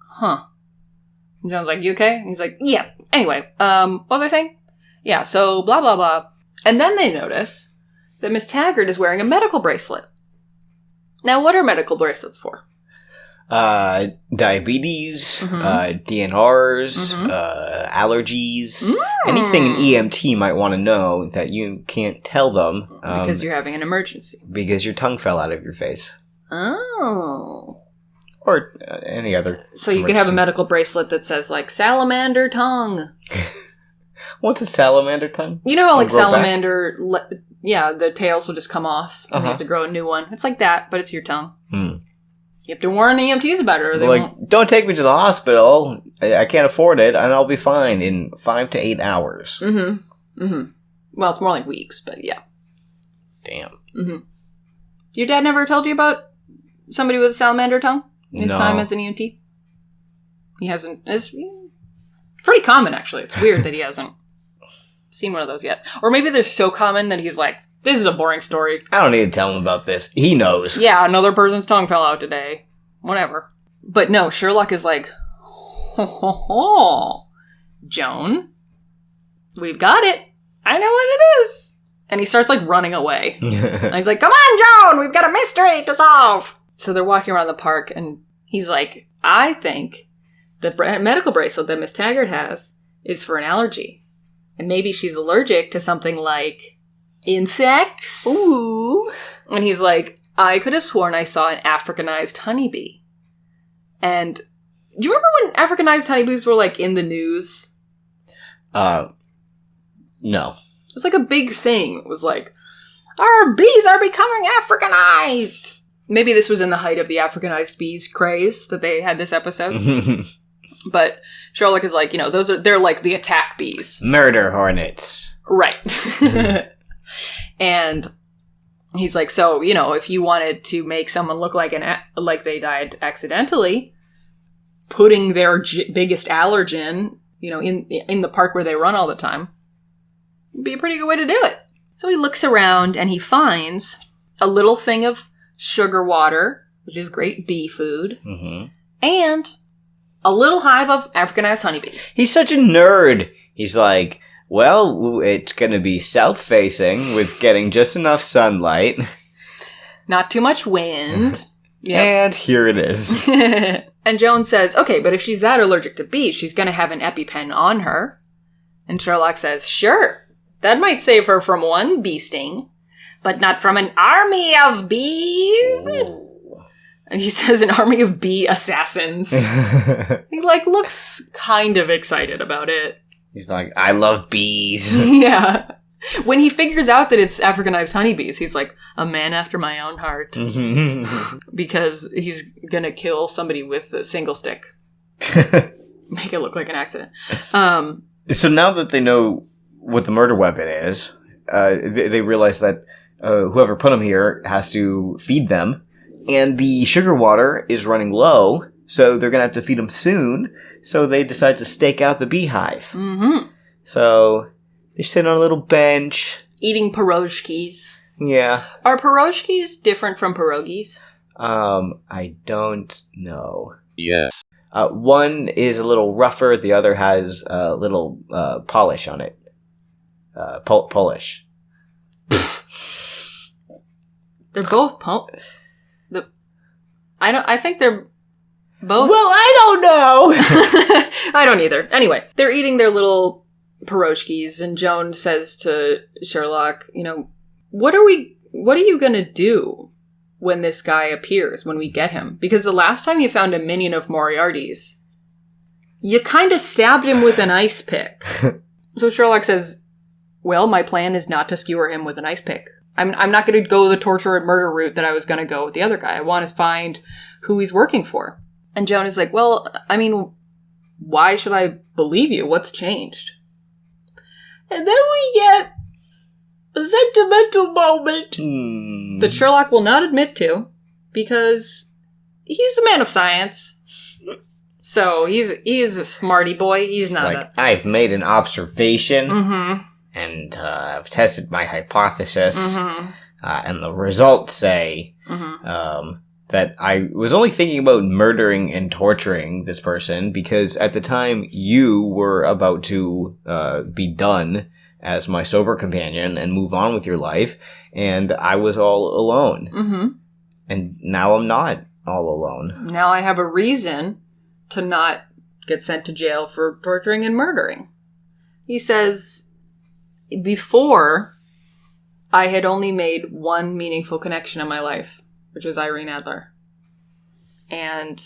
Huh. And John's like, you okay? And he's like, yeah. Anyway, what was I saying? Yeah, so blah, blah, blah. And then they notice that Miss Taggart is wearing a medical bracelet. Now, what are medical bracelets for? Diabetes, DNRs, allergies, anything an EMT might want to know that you can't tell them. Because you're having an emergency. Because your tongue fell out of your face. Oh. Or any other. So you could have a medical bracelet that says, salamander tongue. What's a salamander tongue? You know how, salamander, the tails will just come off and they have to grow a new one. It's like that, but it's your tongue. You have to warn EMTs about it or they won't. Don't take me to the hospital. I can't afford it, and I'll be fine in 5 to 8 hours. Well, it's more like weeks, but yeah. Damn. Your dad never told you about somebody with a salamander tongue in his time as an EMT? He hasn't. It's pretty common, actually. It's weird that he hasn't seen one of those yet. Or maybe they're so common that he's like, this is a boring story. I don't need to tell him about this. He knows. Yeah, another person's tongue fell out today. Whatever. But no, Sherlock is like, ho, ho, ho. Joan, we've got it. I know what it is. And he starts running away. And he's like, come on, Joan, we've got a mystery to solve. So they're walking around the park, and he's like, I think the medical bracelet that Miss Taggart has is for an allergy. And maybe she's allergic to something like insects. Ooh. And he's like, I could have sworn I saw an Africanized honeybee. And do you remember when Africanized honeybees were, like, in the news? No. It was like a big thing. It was like, our bees are becoming Africanized. Maybe this was in the height of the Africanized bees craze that they had this episode. But Sherlock is like, they're like the attack bees. Murder hornets. Right. And he's like, so, if you wanted to make someone look like like they died accidentally, putting their biggest allergen, in the park where they run all the time, would be a pretty good way to do it. So he looks around and he finds a little thing of sugar water, which is great bee food, and a little hive of Africanized honeybees. He's such a nerd. He's like, well, it's going to be south-facing with getting just enough sunlight. Not too much wind. Yep. And here it is. And Joan says, okay, but if she's that allergic to bees, she's going to have an EpiPen on her. And Sherlock says, sure, that might save her from one bee sting, but not from an army of bees. Ooh. And he says an army of bee assassins. He, looks kind of excited about it. He's like, I love bees. Yeah. When he figures out that it's Africanized honeybees, he's like, a man after my own heart. Because he's gonna kill somebody with a single stick. Make it look like an accident. So now that they know what the murder weapon is, they realize that whoever put them here has to feed them. And the sugar water is running low, so they're gonna have to feed them soon. So they decide to stake out the beehive. Mm-hmm. So they sit on a little bench. Eating pierogies. Yeah. Are pierogies different from pierogies? I don't know. Yes. One is a little rougher, the other has a little polish on it. Polish. They're both I think they're both. Well, I don't know. I don't either. Anyway, they're eating their little pierogies, and Joan says to Sherlock, what are you gonna do when this guy appears, when we get him? Because the last time you found a minion of Moriarty's, you kind of stabbed him with an ice pick. So Sherlock says, well, my plan is not to skewer him with an ice pick. I'm not going to go the torture and murder route that I was going to go with the other guy. I want to find who he's working for. And Joan is like, well, why should I believe you? What's changed? And then we get a sentimental moment that Sherlock will not admit to, because he's a man of science. So he's a smarty boy. He's not I've made an observation, and I've tested my hypothesis, and the results say that I was only thinking about murdering and torturing this person because at the time you were about to be done as my sober companion and move on with your life, and I was all alone. And now I'm not all alone. Now I have a reason to not get sent to jail for torturing and murdering. He says, before, I had only made one meaningful connection in my life, which was Irene Adler. And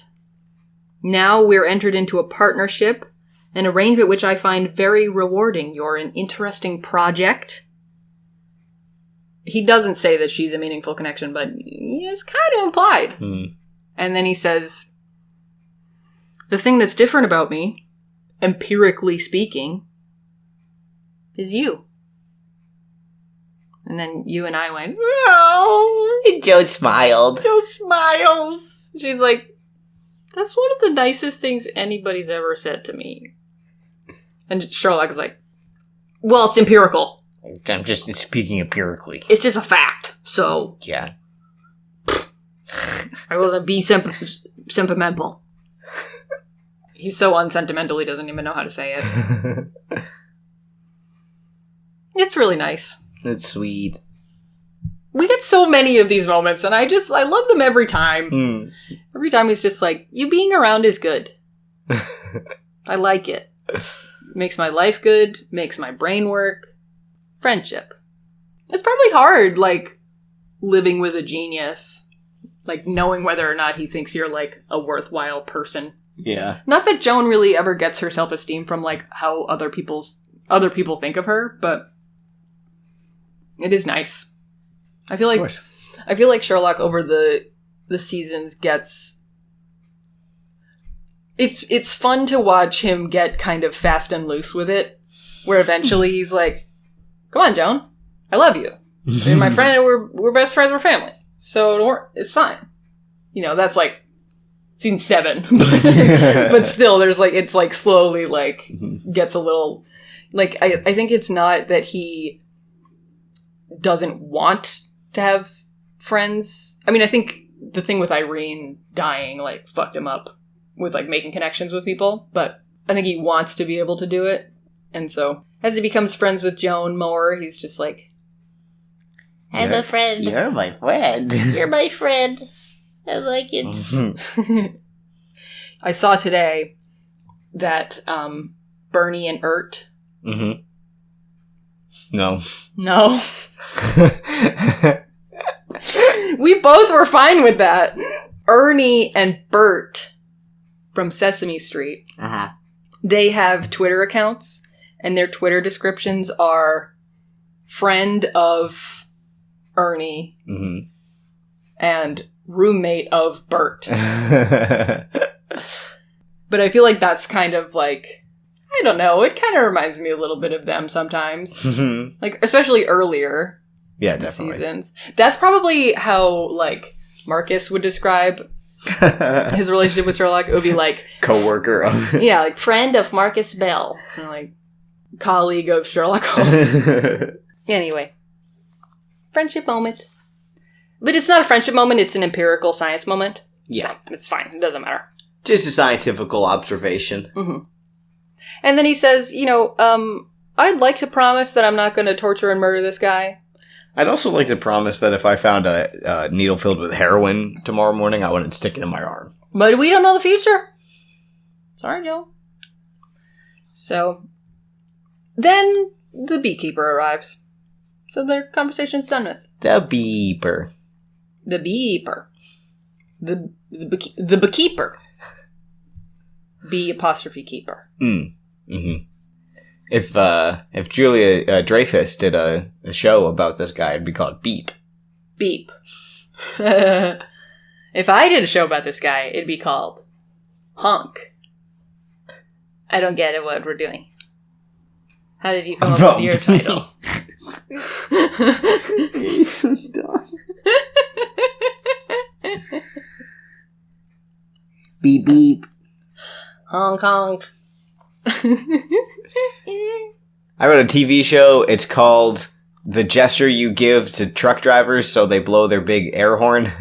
now we're entered into a partnership, an arrangement which I find very rewarding. You're an interesting project. He doesn't say that she's a meaningful connection, but it's kind of implied. And then he says, the thing that's different about me, empirically speaking, is you. And then you and I went, oh. And Joe smiled. Joe smiles. She's like, that's one of the nicest things anybody's ever said to me. And Sherlock is like, well, it's empirical. I'm just speaking empirically. It's just a fact, so. Yeah. I wasn't being sentimental. He's so unsentimental he doesn't even know how to say it. It's really nice. It's sweet. We get so many of these moments, and I love them every time. Every time he's just like, you being around is good. I like it. Makes my life good, makes my brain work. Friendship. It's probably hard, like, living with a genius. Like, knowing whether or not he thinks you're, like, a worthwhile person. Yeah. Not that Joan really ever gets her self-esteem from, like, how other people think of her, but it is nice. I feel like Sherlock over the seasons gets... It's fun to watch him get kind of fast and loose with it, where eventually he's like, come on, Joan, I love you. You're my friend, and we're best friends, we're family. So it's fine. You know, that's like scene 7. But still, there's like, it's like slowly like gets a little, like, I think it's not that he doesn't want to have friends. I mean, I think the thing with Irene dying, like, fucked him up with, like, making connections with people, but I think he wants to be able to do it. And so, as he becomes friends with Joan more, he's just like, I'm a friend. You're my friend. You're my friend. I like it. I saw today that Bernie and Ert. Mm-hmm. No. We both were fine with that. Ernie and Bert from Sesame Street. Uh-huh. They have Twitter accounts, and their Twitter descriptions are friend of Ernie and roommate of Bert. But I feel like that's kind of like, I don't know, it kind of reminds me a little bit of them sometimes. Like, especially earlier. Yeah, in definitely. Seasons. That's probably how, like, Marcus would describe his relationship with Sherlock. It would be like... Co-worker. Yeah, like, friend of Marcus Bell. And, like, colleague of Sherlock Holmes. Anyway. Friendship moment. But it's not a friendship moment, it's an empirical science moment. Yeah. So, it's fine, it doesn't matter. Just a scientific observation. Mm-hmm. And then he says, you know, I'd like to promise that I'm not going to torture and murder this guy. I'd also like to promise that if I found a needle filled with heroin tomorrow morning, I wouldn't stick it in my arm. But we don't know the future. Sorry, Joe. So, then the beekeeper arrives. So their conversation's done with. The beeper. The beeper. The beekeeper. B apostrophe keeper. Mm-hmm. If Julia Dreyfus did a show about this guy, it'd be called Beep. Beep. If I did a show about this guy, it'd be called Honk. I don't get it, what we're doing. How did you come up with your title? You're so dumb. Beep beep. Honk honk. I wrote a TV show. It's called The Gesture You Give to Truck Drivers So They Blow Their Big Air Horn.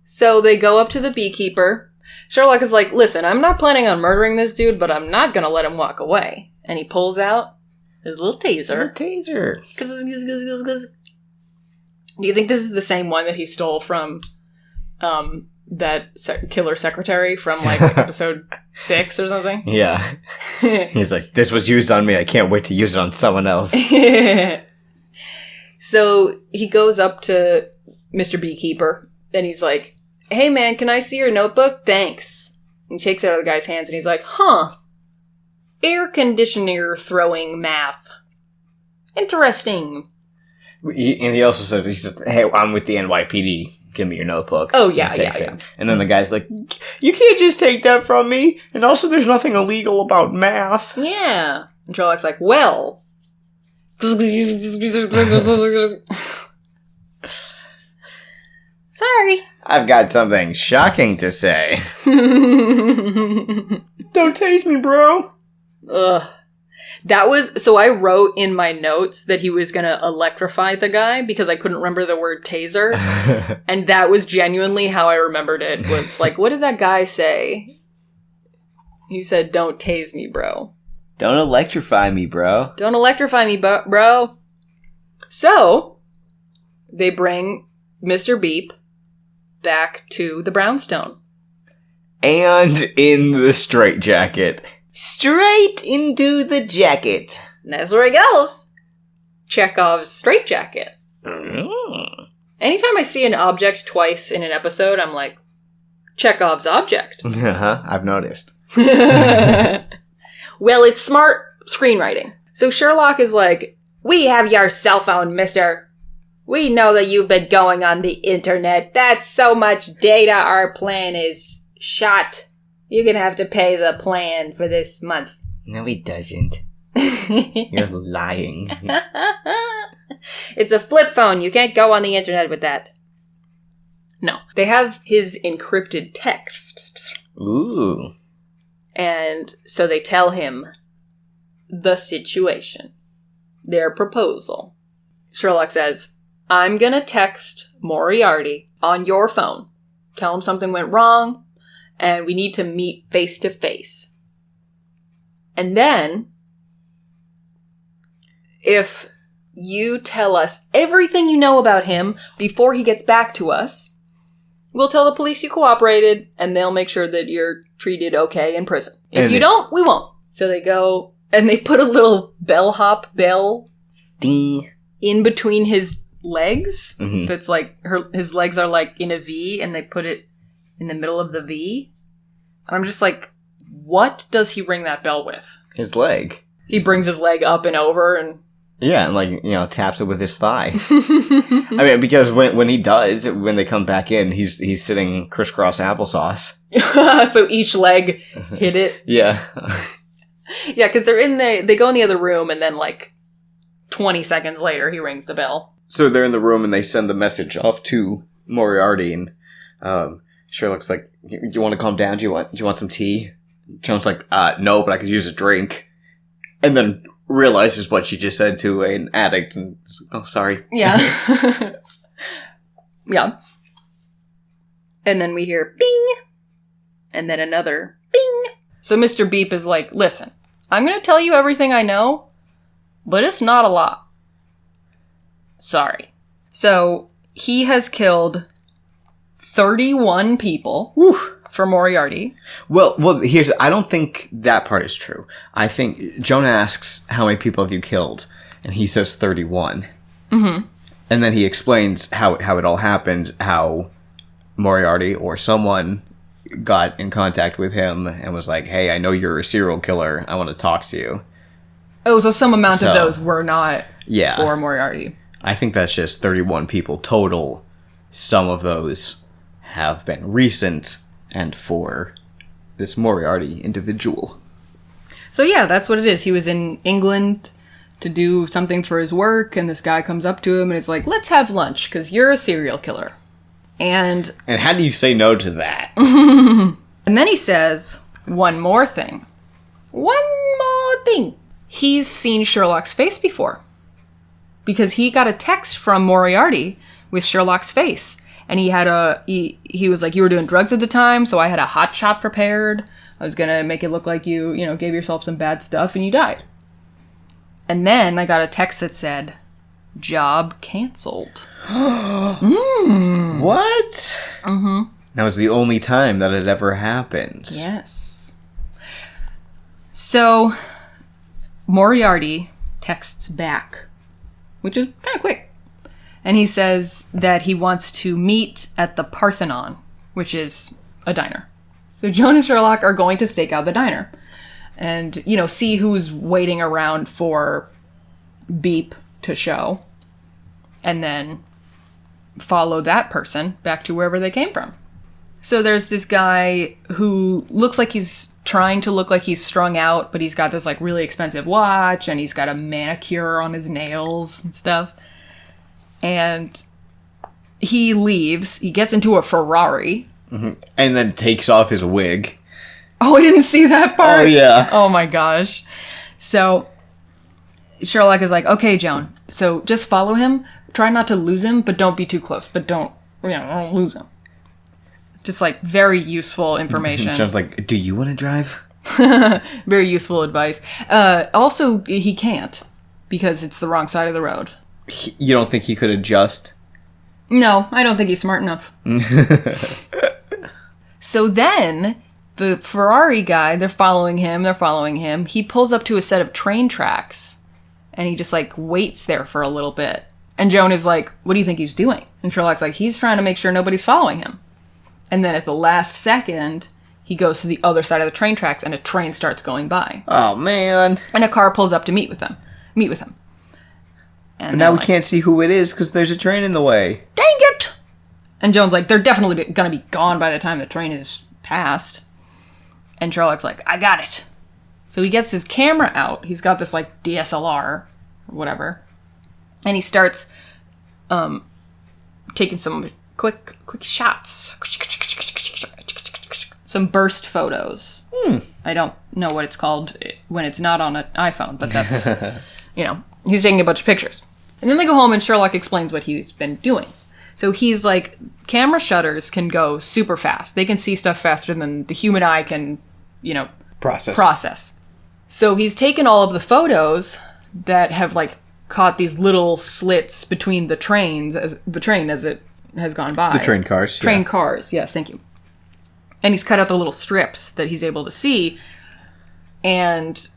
So they go up to the beekeeper. Sherlock is like, listen, I'm not planning on murdering this dude, but I'm not going to let him walk away. And he pulls out his little taser. Taser. Do you think this is the same one that he stole from that killer secretary from, like, episode 6 or something? Yeah. He's like, this was used on me. I can't wait to use it on someone else. So he goes up to Mr. Beekeeper, and he's like, hey, man, can I see your notebook? Thanks. And he takes it out of the guy's hands, and he's like, huh. Air conditioner throwing math. Interesting. And he also says, hey, I'm with the NYPD. Give me your notebook. Oh, yeah. And then the guy's like, you can't just take that from me. And also, there's nothing illegal about math. Yeah. And Sherlock's like, well. Sorry. I've got something shocking to say. Don't tase me, bro. Ugh. That was, so I wrote in my notes that he was gonna electrify the guy because I couldn't remember the word taser. And that was genuinely how I remembered it, was like, what did that guy say? He said, don't tase me, bro. Don't electrify me, bro. Don't electrify me, bro. So, they bring Mr. Beep back to the brownstone. And in the straitjacket. Straight into the jacket. And that's where he goes. Chekhov's straitjacket. Anytime I see an object twice in an episode, I'm like, Chekhov's object. I've noticed. Well, it's smart screenwriting. So Sherlock is like, we have your cell phone, mister. We know that you've been going on the internet. That's so much data. Our plan is shot. You're gonna have to pay the plan for this month. No, he doesn't. You're lying. It's a flip phone. You can't go on the internet with that. No. They have his encrypted texts. Ooh. And so they tell him the situation. Their proposal. Sherlock says, I'm gonna text Moriarty on your phone. Tell him something went wrong, and we need to meet face to face. And then, if you tell us everything you know about him before he gets back to us, we'll tell the police you cooperated, and they'll make sure that you're treated okay in prison. If you don't, we won't. So they go, and they put a little bellhop bell ding in between his legs. Mm-hmm. That's like, his legs are like in a V, and they put it in the middle of the V. And I'm just like, what does he ring that bell with? His leg. He brings his leg up and over, and yeah, and like, you know, taps it with his thigh. I mean, because when he does, when they come back in, he's sitting crisscross applesauce. So each leg hit it. Yeah. Yeah, because they go in the other room, and then like 20 seconds later, he rings the bell. So they're in the room, and they send the message off to Moriarty, and Sherlock's like, "Do you want to calm down? Do you want some tea?" Joan's like, "No, but I could use a drink," and then realizes what she just said to an addict, and oh, sorry. Yeah. Yeah. And then we hear bing, and then another bing. So Mr. Beep is like, listen, I'm going to tell you everything I know, but it's not a lot. Sorry. So he has killed 31 people for Moriarty. Well, I don't think that part is true. I think Joan asks, how many people have you killed? And he says 31. Mm-hmm. And then he explains how it all happened, how Moriarty or someone got in contact with him and was like, hey, I know you're a serial killer. I want to talk to you. Oh, so some amount of those were not yeah, for Moriarty. I think that's just 31 people total. Some of those have been recent and for this Moriarty individual. So yeah, that's what it is. He was in England to do something for his work, and this guy comes up to him and is like, let's have lunch, because you're a serial killer. And how do you say no to that? And then he says, one more thing. One more thing. He's seen Sherlock's face before. Because he got a text from Moriarty with Sherlock's face. And he had he was like, you were doing drugs at the time, so I had a hot shot prepared. I was going to make it look like you gave yourself some bad stuff and you died. And then I got a text that said, job canceled. What? Mm-hmm. That was the only time that it ever happened. Yes. So, Moriarty texts back, which is kind of quick. And he says that he wants to meet at the Parthenon, which is a diner. So Joan and Sherlock are going to stake out the diner and, see who's waiting around for Beep to show, and then follow that person back to wherever they came from. So there's this guy who looks like he's trying to look like he's strung out, but he's got this like really expensive watch, and he's got a manicure on his nails and stuff. And he leaves. He gets into a Ferrari. Mm-hmm. And then takes off his wig. Oh, I didn't see that part. Oh, yeah. Oh, my gosh. So Sherlock is like, okay, Joan, so just follow him. Try not to lose him, but don't be too close. But don't lose him. Just like very useful information. Joan's like, do you want to drive? Very useful advice. Also, he can't because it's the wrong side of the road. You don't think he could adjust? No, I don't think he's smart enough. So then, the Ferrari guy, they're following him. He pulls up to a set of train tracks, and he just, like, waits there for a little bit. And Joan is like, what do you think he's doing? And Sherlock's like, he's trying to make sure nobody's following him. And then at the last second, he goes to the other side of the train tracks, and a train starts going by. Oh, man. And a car pulls up to meet with him. And but now we can't see who it is because there's a train in the way. Dang it! And Joan's like, they're definitely going to be gone by the time the train is passed. And Sherlock's like, I got it. So he gets his camera out. He's got this, like, DSLR or whatever. And he starts taking some quick shots. Some burst photos. I don't know what it's called when it's not on an iPhone, but that's, he's taking a bunch of pictures. And then they go home and Sherlock explains what he's been doing. So he's like, camera shutters can go super fast. They can see stuff faster than the human eye can, process. So he's taken all of the photos that have, like, caught these little slits between the train as it has gone by. The train cars. Train cars, yes, thank you. And he's cut out the little strips that he's able to see. And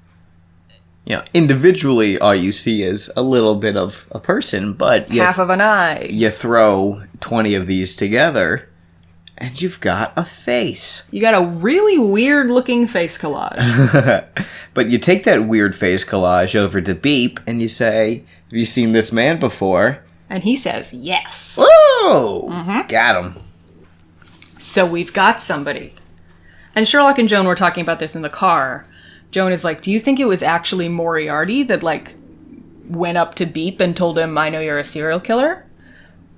individually, all you see is a little bit of a person, but half of an eye. You throw 20 of these together, and you've got a face. You got a really weird-looking face collage. But you take that weird face collage over to Beep, and you say, have you seen this man before? And he says, yes. Whoa! Mm-hmm. Got him. So we've got somebody. And Sherlock and Joan were talking about this in the car. Joan is like, do you think it was actually Moriarty that, like, went up to Beep and told him, I know you're a serial killer?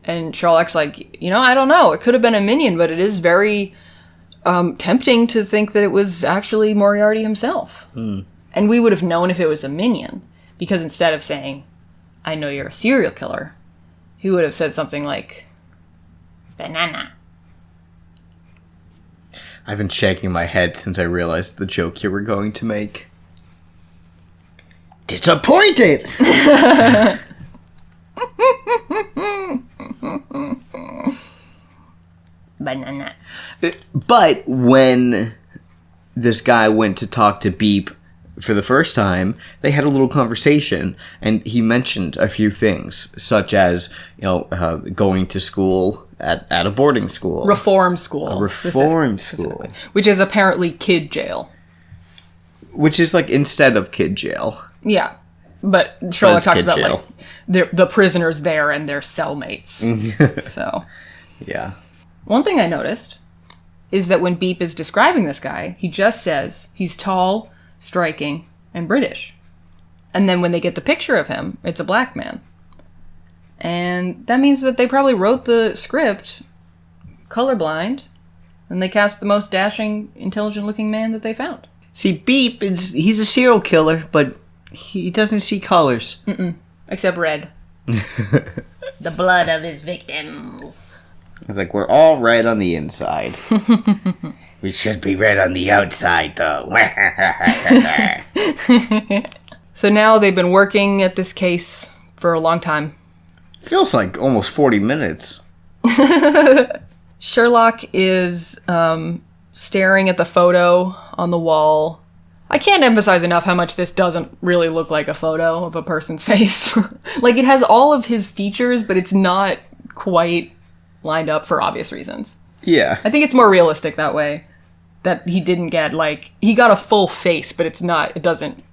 And Sherlock's like, I don't know. It could have been a minion, but it is very tempting to think that it was actually Moriarty himself. And we would have known if it was a minion, because instead of saying, I know you're a serial killer, he would have said something like, banana. I've been shaking my head since I realized the joke you were going to make. Disappointed! Banana. But when this guy went to talk to Beep for the first time, they had a little conversation, and he mentioned a few things, such as, going to school at a boarding school. Reform school. A reform school. Which is apparently kid jail. Which is, like, instead of kid jail. Yeah. But Sherlock talks about, jail. like, the prisoners there and their cellmates. So. Yeah. One thing I noticed is that when Beep is describing this guy, he just says he's tall, striking, and British. And then when they get the picture of him, it's a black man. And that means that they probably wrote the script colorblind, and they cast the most dashing, intelligent-looking man that they found. See, Beep, he's a serial killer, but he doesn't see colors. Except red. The blood of his victims. It's like, we're all red on the inside. We should be red on the outside, though. So now they've been working at this case for a long time. Feels like almost 40 minutes. Sherlock is staring at the photo on the wall. I can't emphasize enough how much this doesn't really look like a photo of a person's face. Like, it has all of his features, but it's not quite lined up for obvious reasons. Yeah. I think it's more realistic that way. That he didn't get, like... He got a full face, but it doesn't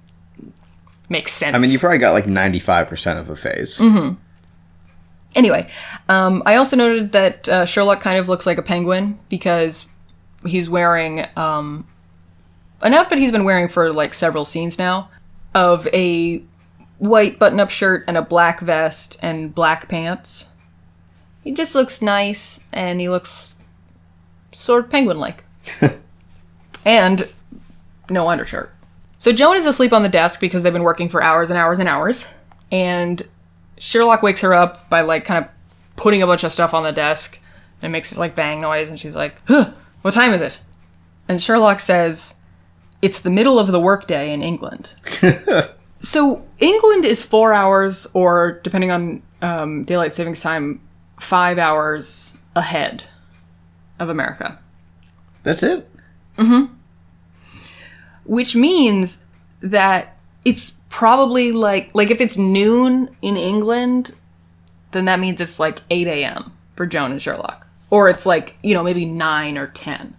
make sense. I mean, you probably got, like, 95% of a face. Mm-hmm. Anyway, I also noted that Sherlock kind of looks like a penguin, because he's wearing an outfit he's been wearing for, like, several scenes now, of a white button-up shirt and a black vest and black pants. He just looks nice, and he looks sort of penguin-like. And no undershirt. So Joan is asleep on the desk because they've been working for hours and hours and hours. And Sherlock wakes her up by, like, kind of putting a bunch of stuff on the desk. And it makes this, like, bang noise. And she's like, huh, what time is it? And Sherlock says, it's the middle of the workday in England. So England is 4 hours, or depending on daylight savings time 5 hours ahead of America. That's it? Which means that it's probably like if it's noon in England, then that means it's like 8 a.m. for Joan and Sherlock. Or it's like, maybe 9 or 10.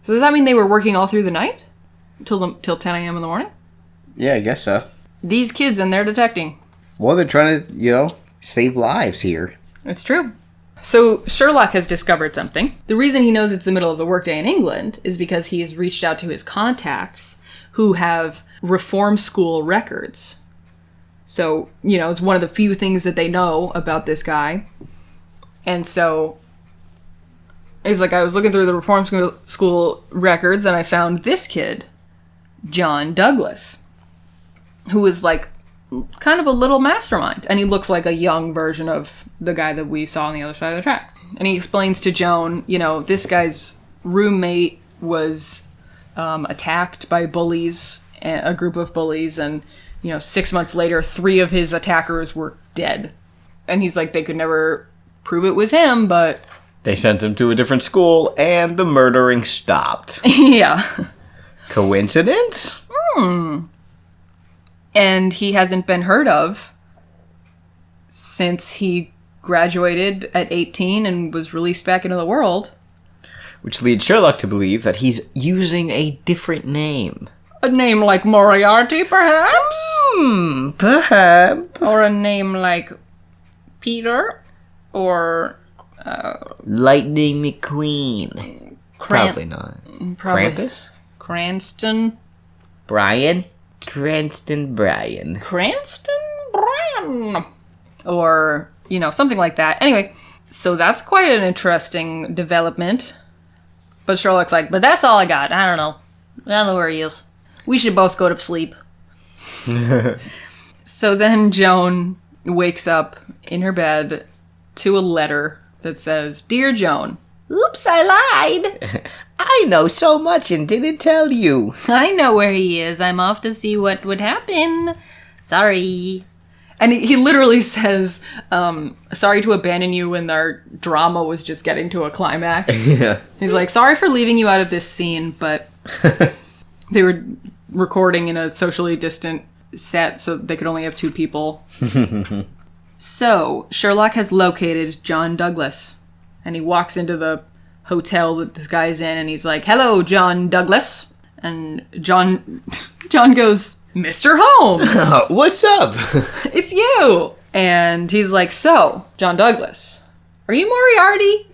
So does that mean they were working all through the night? Till 10 a.m. in the morning? Yeah, I guess so. These kids and they're detecting. Well, they're trying to, save lives here. It's true. So Sherlock has discovered something. The reason he knows it's the middle of the workday in England is because he has reached out to his contacts who have reform school records. So, it's one of the few things that they know about this guy. And so he's like, I was looking through the reform school records and I found this kid, John Douglas, who is like kind of a little mastermind. And he looks like a young version of the guy that we saw on the other side of the tracks. And he explains to Joan, this guy's roommate was attacked by bullies, a group of bullies. And, 6 months later, 3 of his attackers were dead. And he's like, they could never prove it was him, but... They sent him to a different school and the murdering stopped. Yeah. Coincidence? And he hasn't been heard of since he graduated at 18 and was released back into the world. Which leads Sherlock to believe that he's using a different name. A name like Moriarty, perhaps? Perhaps. Or a name like Peter? Or... Lightning McQueen. Probably not. Krampus? Cranston? Brian? Cranston Brian. Cranston Brian! Or, something like that. Anyway, so that's quite an interesting development. But Sherlock's like, but that's all I got. I don't know. I don't know where he is. We should both go to sleep. So then Joan wakes up in her bed to a letter that says, Dear Joan, oops, I lied. I know so much and didn't tell you. I know where he is. I'm off to see what would happen. Sorry. And he literally says, sorry to abandon you when our drama was just getting to a climax. Yeah. He's like, sorry for leaving you out of this scene, but they were recording in a socially distant set, so they could only have 2 people. So, Sherlock has located John Douglas, and he walks into the hotel that this guy's in, and he's like, hello, John Douglas. And John goes, Mr. Holmes! What's up? It's you! And he's like, so, John Douglas, are you Moriarty?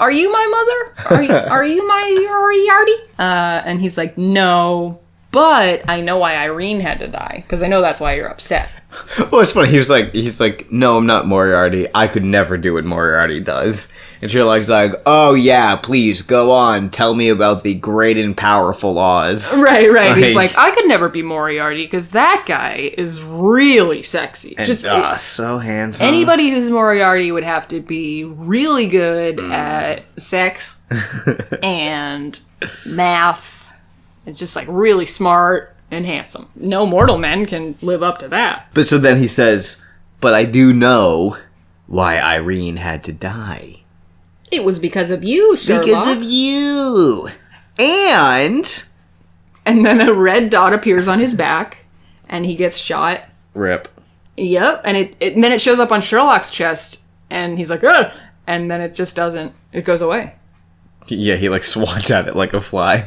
Are you my mother? Are you my Moriarty? And he's like, no, but I know why Irene had to die, because I know that's why you're upset. Well, it's funny. He's like, no, I'm not Moriarty. I could never do what Moriarty does. And Sherlock's like, oh yeah, please go on. Tell me about the great and powerful Oz. Right. He's like, I could never be Moriarty because that guy is really sexy. And, so handsome. Anybody who's Moriarty would have to be really good at sex and math and just like really smart and handsome. No mortal men can live up to that. But so then he says, but I do know why Irene had to die. It was because of you, Sherlock. Because of you. And then a red dot appears on his back, and he gets shot. Rip. Yep, and and then it shows up on Sherlock's chest, and he's like, ugh! And then it just doesn't. It goes away. Yeah, he like swats at it like a fly.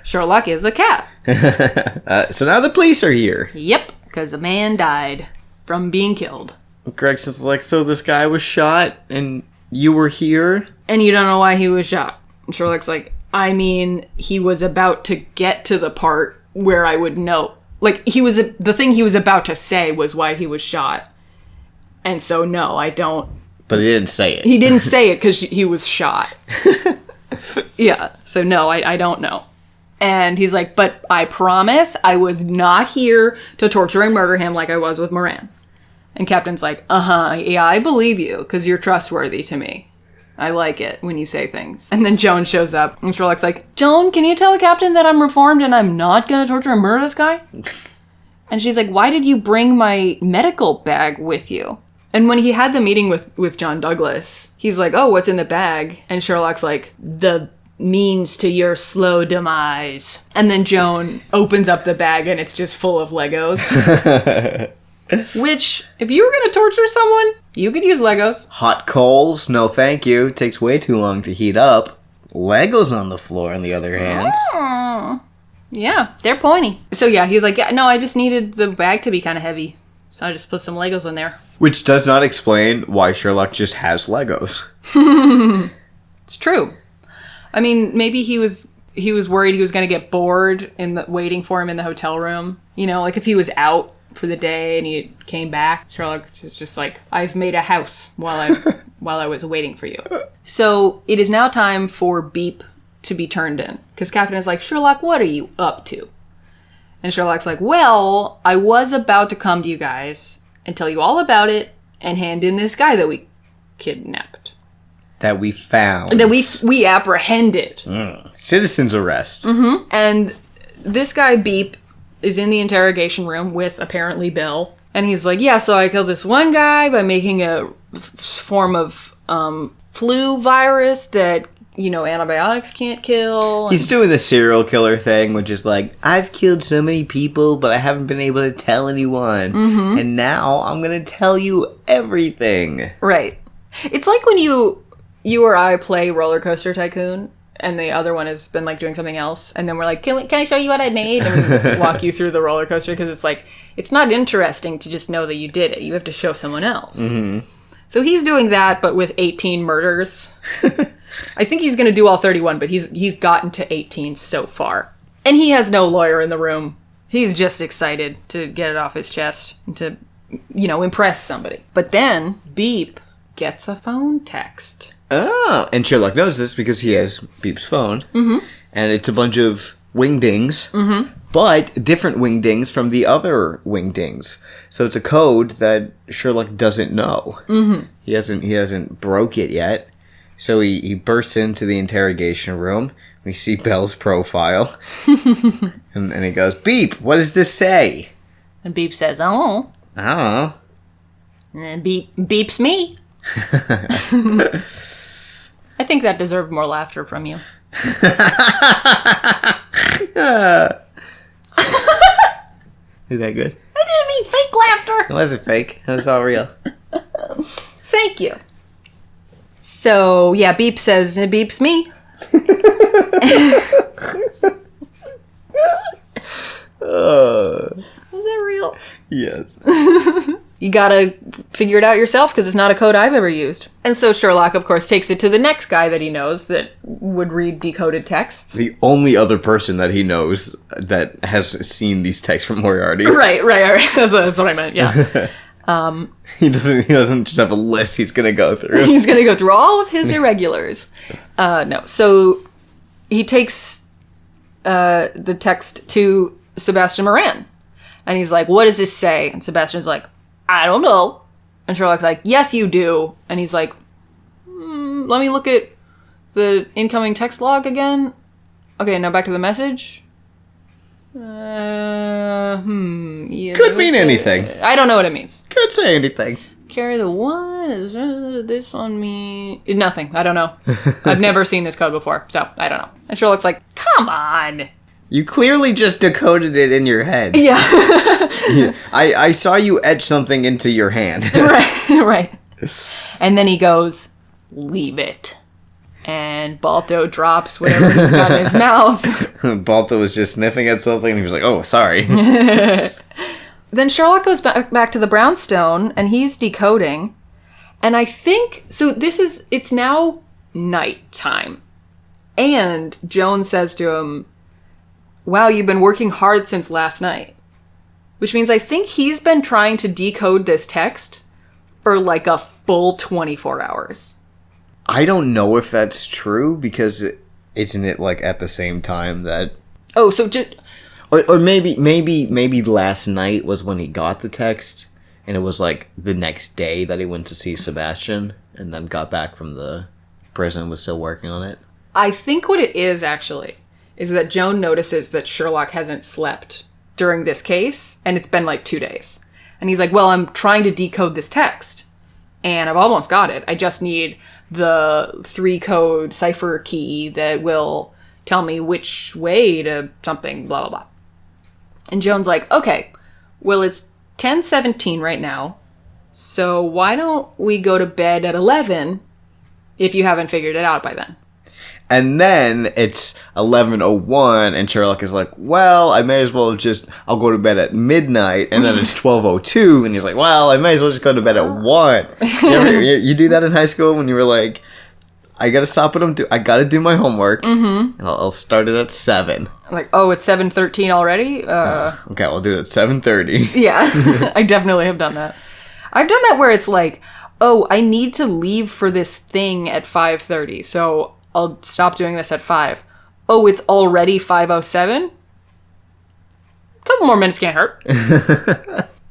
Sherlock is a cat. So now the police are here. Yep, because a man died from being killed. Gregson's like, so this guy was shot and you were here? And you don't know why he was shot. And Sherlock's like, I mean, he was about to get to the part where I would know. Like, the thing he was about to say was why he was shot. And so, no, I don't. But he didn't say it. He didn't say it because he was shot. Yeah, so no, I don't know. And he's like, but I promise I was not here to torture and murder him like I was with Moran. And Captain's like, yeah, I believe you, because you're trustworthy to me. I like it when you say things. And then Joan shows up, and Sherlock's like, Joan, can you tell the Captain that I'm reformed and I'm not going to torture and murder this guy? And she's like, why did you bring my medical bag with you? And when he had the meeting with John Douglas, he's like, oh, what's in the bag? And Sherlock's like, the means to your slow demise. And then Joan opens up the bag and it's just full of Legos. Which, if you were going to torture someone, you could use Legos. Hot coals? No thank you. It takes way too long to heat up. Legos on the floor, on the other hand. Yeah, they're pointy. So yeah, he's like, yeah, no, I just needed the bag to be kind of heavy. So I just put some Legos in there. Which does not explain why Sherlock just has Legos. It's true. I mean, maybe he was worried he was going to get bored waiting for him in the hotel room. You know, like if he was out for the day and he came back, Sherlock was just like, I've made a house while I was waiting for you. So it is now time for Beep to be turned in. Because Captain is like, Sherlock, what are you up to? And Sherlock's like, well, I was about to come to you guys and tell you all about it and hand in this guy that we kidnapped. That we found. That we apprehended. Citizen's arrest. Mm-hmm. And this guy, Beep, is in the interrogation room with apparently Bill. And he's like, yeah, so I killed this one guy by making a form of flu virus that, you know, antibiotics can't kill. He's doing the serial killer thing, which is like, I've killed so many people, but I haven't been able to tell anyone. Mm-hmm. And now I'm going to tell you everything. Right. It's like when you or I play Roller Coaster Tycoon, and the other one has been like doing something else, and then we're like, can I show you what I made? And we walk you through the roller coaster, because it's like, it's not interesting to just know that you did it. You have to show someone else. Mm-hmm. So he's doing that, but with 18 murders. I think he's going to do all 31, but he's gotten to 18 so far. And he has no lawyer in the room. He's just excited to get it off his chest and to, you know, impress somebody. But then Beep gets a phone text. Oh, and Sherlock knows this because he has Beep's phone. Mm-hmm. And it's a bunch of wingdings, but different wingdings from the other wingdings. So it's a code that Sherlock doesn't know. Mm-hmm. He hasn't broke it yet. So he bursts into the interrogation room. We see Belle's profile. and he goes, Beep, what does this say? And Beep says, oh. I don't know. And then Beep's me. I think that deserved more laughter from you. Is that good? I didn't mean fake laughter. It wasn't fake. It was all real. Thank you. So, yeah, Beep says, it beeps me. Was that real? Yes. You gotta figure it out yourself, because it's not a code I've ever used. And so Sherlock, of course, takes it to the next guy that he knows that would read decoded texts. The only other person that he knows that has seen these texts from Moriarty. Right. That's what I meant, yeah. He doesn't just have a list he's gonna go through. He's gonna go through all of his irregulars. No. So he takes the text to Sebastian Moran. And he's like, what does this say? And Sebastian's like, I don't know. And Sherlock's like, yes, you do. And he's like, let me look at the incoming text log again. Okay, now back to the message. Yeah, Could mean anything. I don't know what it means. Could say anything. Carry the one? Is this on me? Nothing. I don't know. I've never seen this code before, so I don't know. And Sherlock's like, come on. You clearly just decoded it in your head. Yeah. I saw you etch something into your hand. Right. And then he goes, leave it. And Balto drops whatever he's got in his mouth. Balto was just sniffing at something and he was like, oh, sorry. Then Sherlock goes back to the brownstone and he's decoding. And I think, so it's now nighttime. And Joan says to him, wow, you've been working hard since last night. Which means I think he's been trying to decode this text for like a full 24 hours. I don't know if that's true, because isn't it like at the same time that... Oh, so just... Or maybe last night was when he got the text, and it was like the next day that he went to see Sebastian, and then got back from the prison and was still working on it. I think what it is, actually, is that Joan notices that Sherlock hasn't slept during this case, and it's been like 2 days. And he's like, well, I'm trying to decode this text, and I've almost got it. I just need the 3-code cipher key that will tell me which way to something, blah, blah, blah. And Joan's like, okay, well, it's 10:17 right now, so why don't we go to bed at 11 if you haven't figured it out by then? And then it's 11:01, and Sherlock is like, well, I may as well I'll go to bed at midnight, and then it's 12:02, and he's like, well, I may as well just go to bed at 1. You do that in high school when you were like, I gotta stop what I'm doing, I gotta do my homework, and I'll start it at 7. I'm like, oh, it's 7:13 already? Okay, I'll do it at 7:30. Yeah, I definitely have done that. I've done that where it's like, oh, I need to leave for this thing at 5:30, so I'll stop doing this at 5. Oh, it's already 5:07? A couple more minutes can't hurt.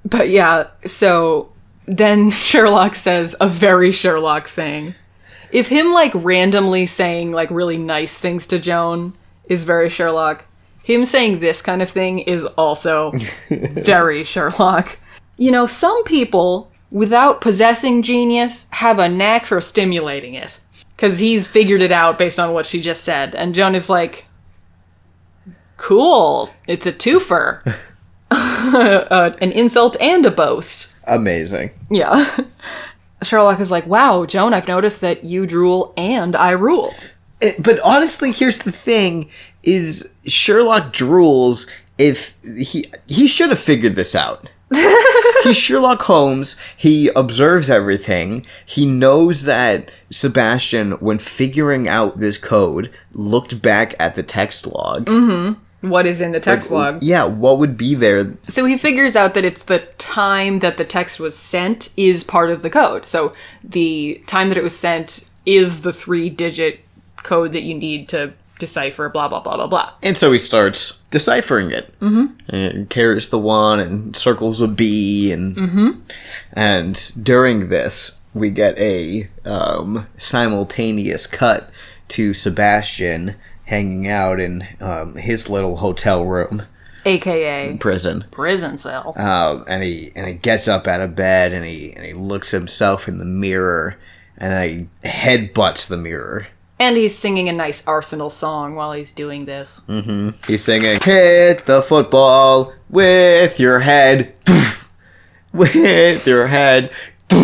But yeah, so then Sherlock says a very Sherlock thing. If him, like, randomly saying, like, really nice things to Joan is very Sherlock, him saying this kind of thing is also very Sherlock. You know, some people, without possessing genius, have a knack for stimulating it. Because he's figured it out based on what she just said. And Joan is like, cool, it's a twofer. An insult and a boast. Amazing. Yeah. Sherlock is like, wow, Joan, I've noticed that you drool and I rule. But honestly, here's the thing, is Sherlock drools if he should have figured this out. He's Sherlock Holmes. He observes everything. He knows that Sebastian, when figuring out this code, looked back at the text log. Mm-hmm. What is in the text log? Yeah, what would be there? So he figures out that it's the time that the text was sent is part of the code. So the time that it was sent is the 3-digit code that you need to decipher, blah, blah, blah, blah, blah. And so he starts deciphering it. Mm-hmm. And carries the 1 and circles a B. And during this, we get a simultaneous cut to Sebastian hanging out in his little hotel room. AKA prison cell. And he gets up out of bed and he looks himself in the mirror and he headbutts the mirror. And he's singing a nice Arsenal song while he's doing this. Mm-hmm. He's singing, hit the football with your head. With your head. No,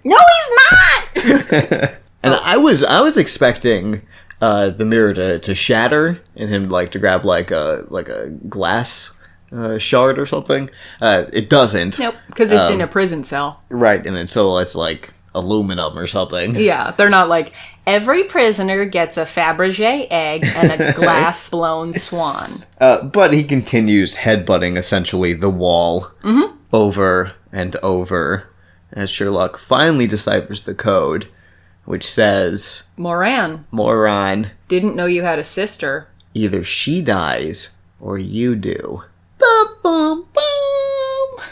he's not! And I was expecting the mirror to shatter and him like to grab like a glass shard or something. It doesn't. Nope, because it's in a prison cell. Right, and so it's like aluminum or something. Yeah, they're not like, every prisoner gets a Fabergé egg and a glass blown swan. But he continues headbutting essentially the wall over and over as Sherlock finally deciphers the code, which says, Moron. Didn't know you had a sister. Either she dies or you do. Bum, bum, bum.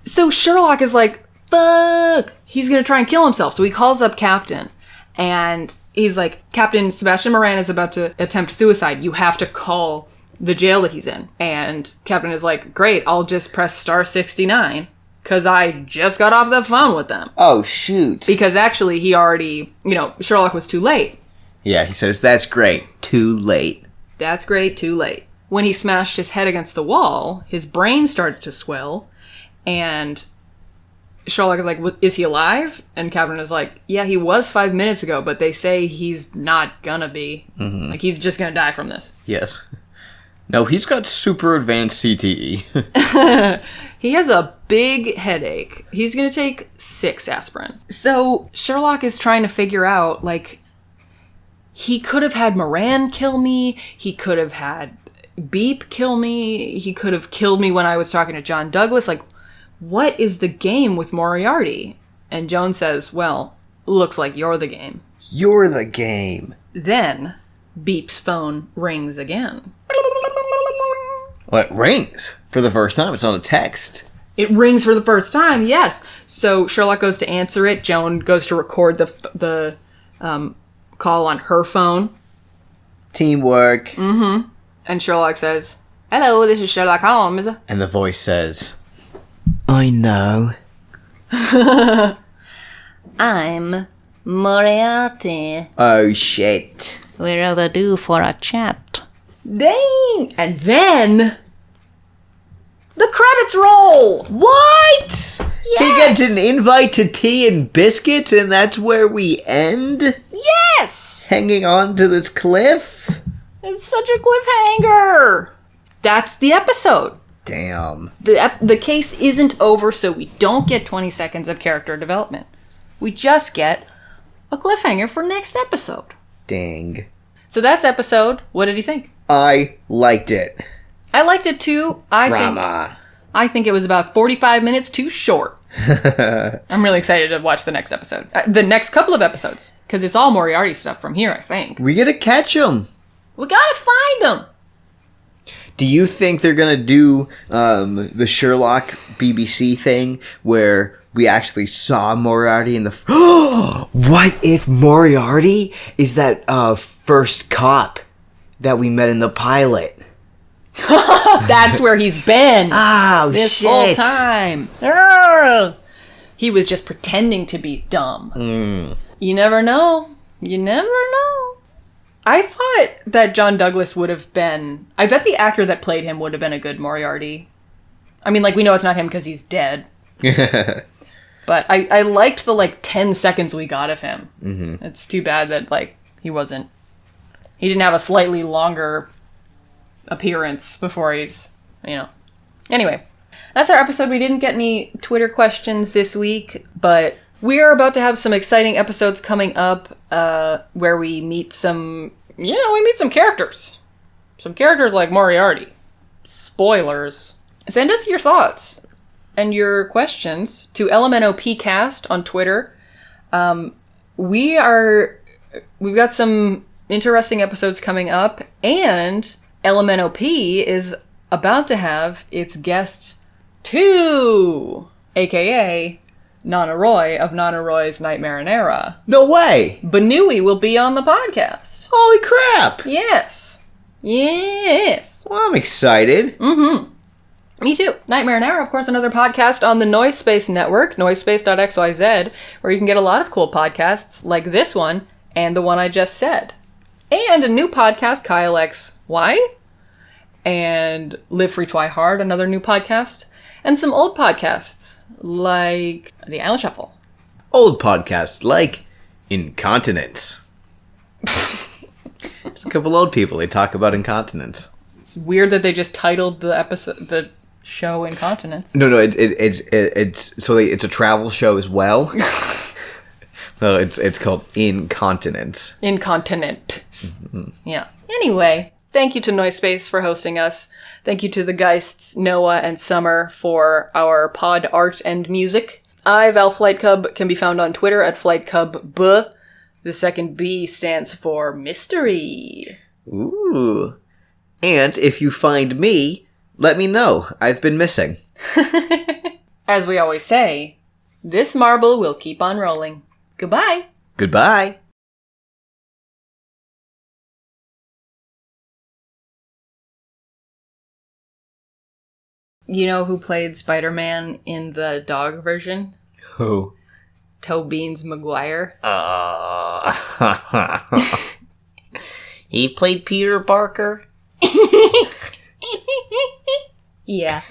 So Sherlock is like, fuck! He's gonna try and kill himself. So he calls up Captain. And he's like, Captain, Sebastian Moran is about to attempt suicide. You have to call the jail that he's in. And Captain is like, great, I'll just press star 69. Because I just got off the phone with them. Oh, shoot. Because actually he already, Sherlock was too late. Yeah, he says, that's great. Too late. That's great, too late. When he smashed his head against the wall, his brain started to swell. And Sherlock is like, is he alive? And Captain is like, yeah, he was 5 minutes ago, but they say he's not gonna be. Mm-hmm. Like, he's just gonna die from this. Yes. No, he's got super advanced CTE. He has a big headache. He's gonna take 6 aspirin. So Sherlock is trying to figure out, like, he could have had Moran kill me. He could have had Beep kill me. He could have killed me when I was talking to John Douglas. Like, what is the game with Moriarty? And Joan says, well, looks like you're the game. You're the game. Then Beep's phone rings again. Well, it rings for the first time. It's on a text. It rings for the first time, yes. So Sherlock goes to answer it. Joan goes to record the call on her phone. Teamwork. Mm-hmm. And Sherlock says, Hello, this is Sherlock Holmes. And the voice says, I know. I'm Moriarty. Oh, shit. We're overdue for a chat. Dang! And then the credits roll. What? He gets an invite to tea and biscuits, and that's where we end? Yes! Hanging on to this cliff? It's such a cliffhanger. That's the episode. Damn. The case isn't over, so we don't get 20 seconds of character development. We just get a cliffhanger for next episode. Dang. So that's episode. What did you think? I liked it. I liked it too. Drama. I think it was about 45 minutes too short. I'm really excited to watch the next episode. The next couple of episodes. Because it's all Moriarty stuff from here, I think. We gotta catch him. We gotta find them. Do you think they're gonna do the Sherlock BBC thing where we actually saw Moriarty in the... What if Moriarty is that first cop that we met in the pilot? That's where he's been. Oh, this shit. whole time. Arrgh. He was just pretending to be dumb. You never know. You never know. I thought that John Douglas would have been... I bet the actor that played him would have been a good Moriarty. I mean, like, we know it's not him because he's dead. But I liked the, 10 seconds we got of him. Mm-hmm. It's too bad that, he wasn't... He didn't have a slightly longer appearance before he's, Anyway, that's our episode. We didn't get any Twitter questions this week, but we are about to have some exciting episodes coming up where we meet some characters. Some characters like Moriarty. Spoilers. Send us your thoughts and your questions to LMNOPcast on Twitter. We've got some interesting episodes coming up, and LMNOP is about to have its guest 2, aka Nana Roy of Nana Roy's Night Marinera. No way! Banui will be on the podcast. Holy crap! Yes. Yes. Well, I'm excited. Mm-hmm. Me too. Night Marinera, of course, another podcast on the Noise Space Network, noisespace.xyz, where you can get a lot of cool podcasts like this one and the one I just said. And a new podcast, Kyle X Wine, and Live Free Try Hard, another new podcast, and some old podcasts like The Island Shuffle. Old podcasts like Incontinence. Just a couple old people, they talk about incontinence. It's weird that they just titled the show Incontinence. No, it's a travel show as well. So it's called Incontinence. Incontinence. Mm-hmm. Yeah. Anyway, thank you to Noise Space for hosting us. Thank you to the Geists, Noah and Summer, for our pod art and music. Val Flight Cub can be found on Twitter at FlightCubB. The second B stands for mystery. Ooh. And if you find me, let me know. I've been missing. As we always say, this marble will keep on rolling. Goodbye. Goodbye. You know who played Spider-Man in the dog version? Who? Toe Beans Maguire. He played Peter Parker? Yeah.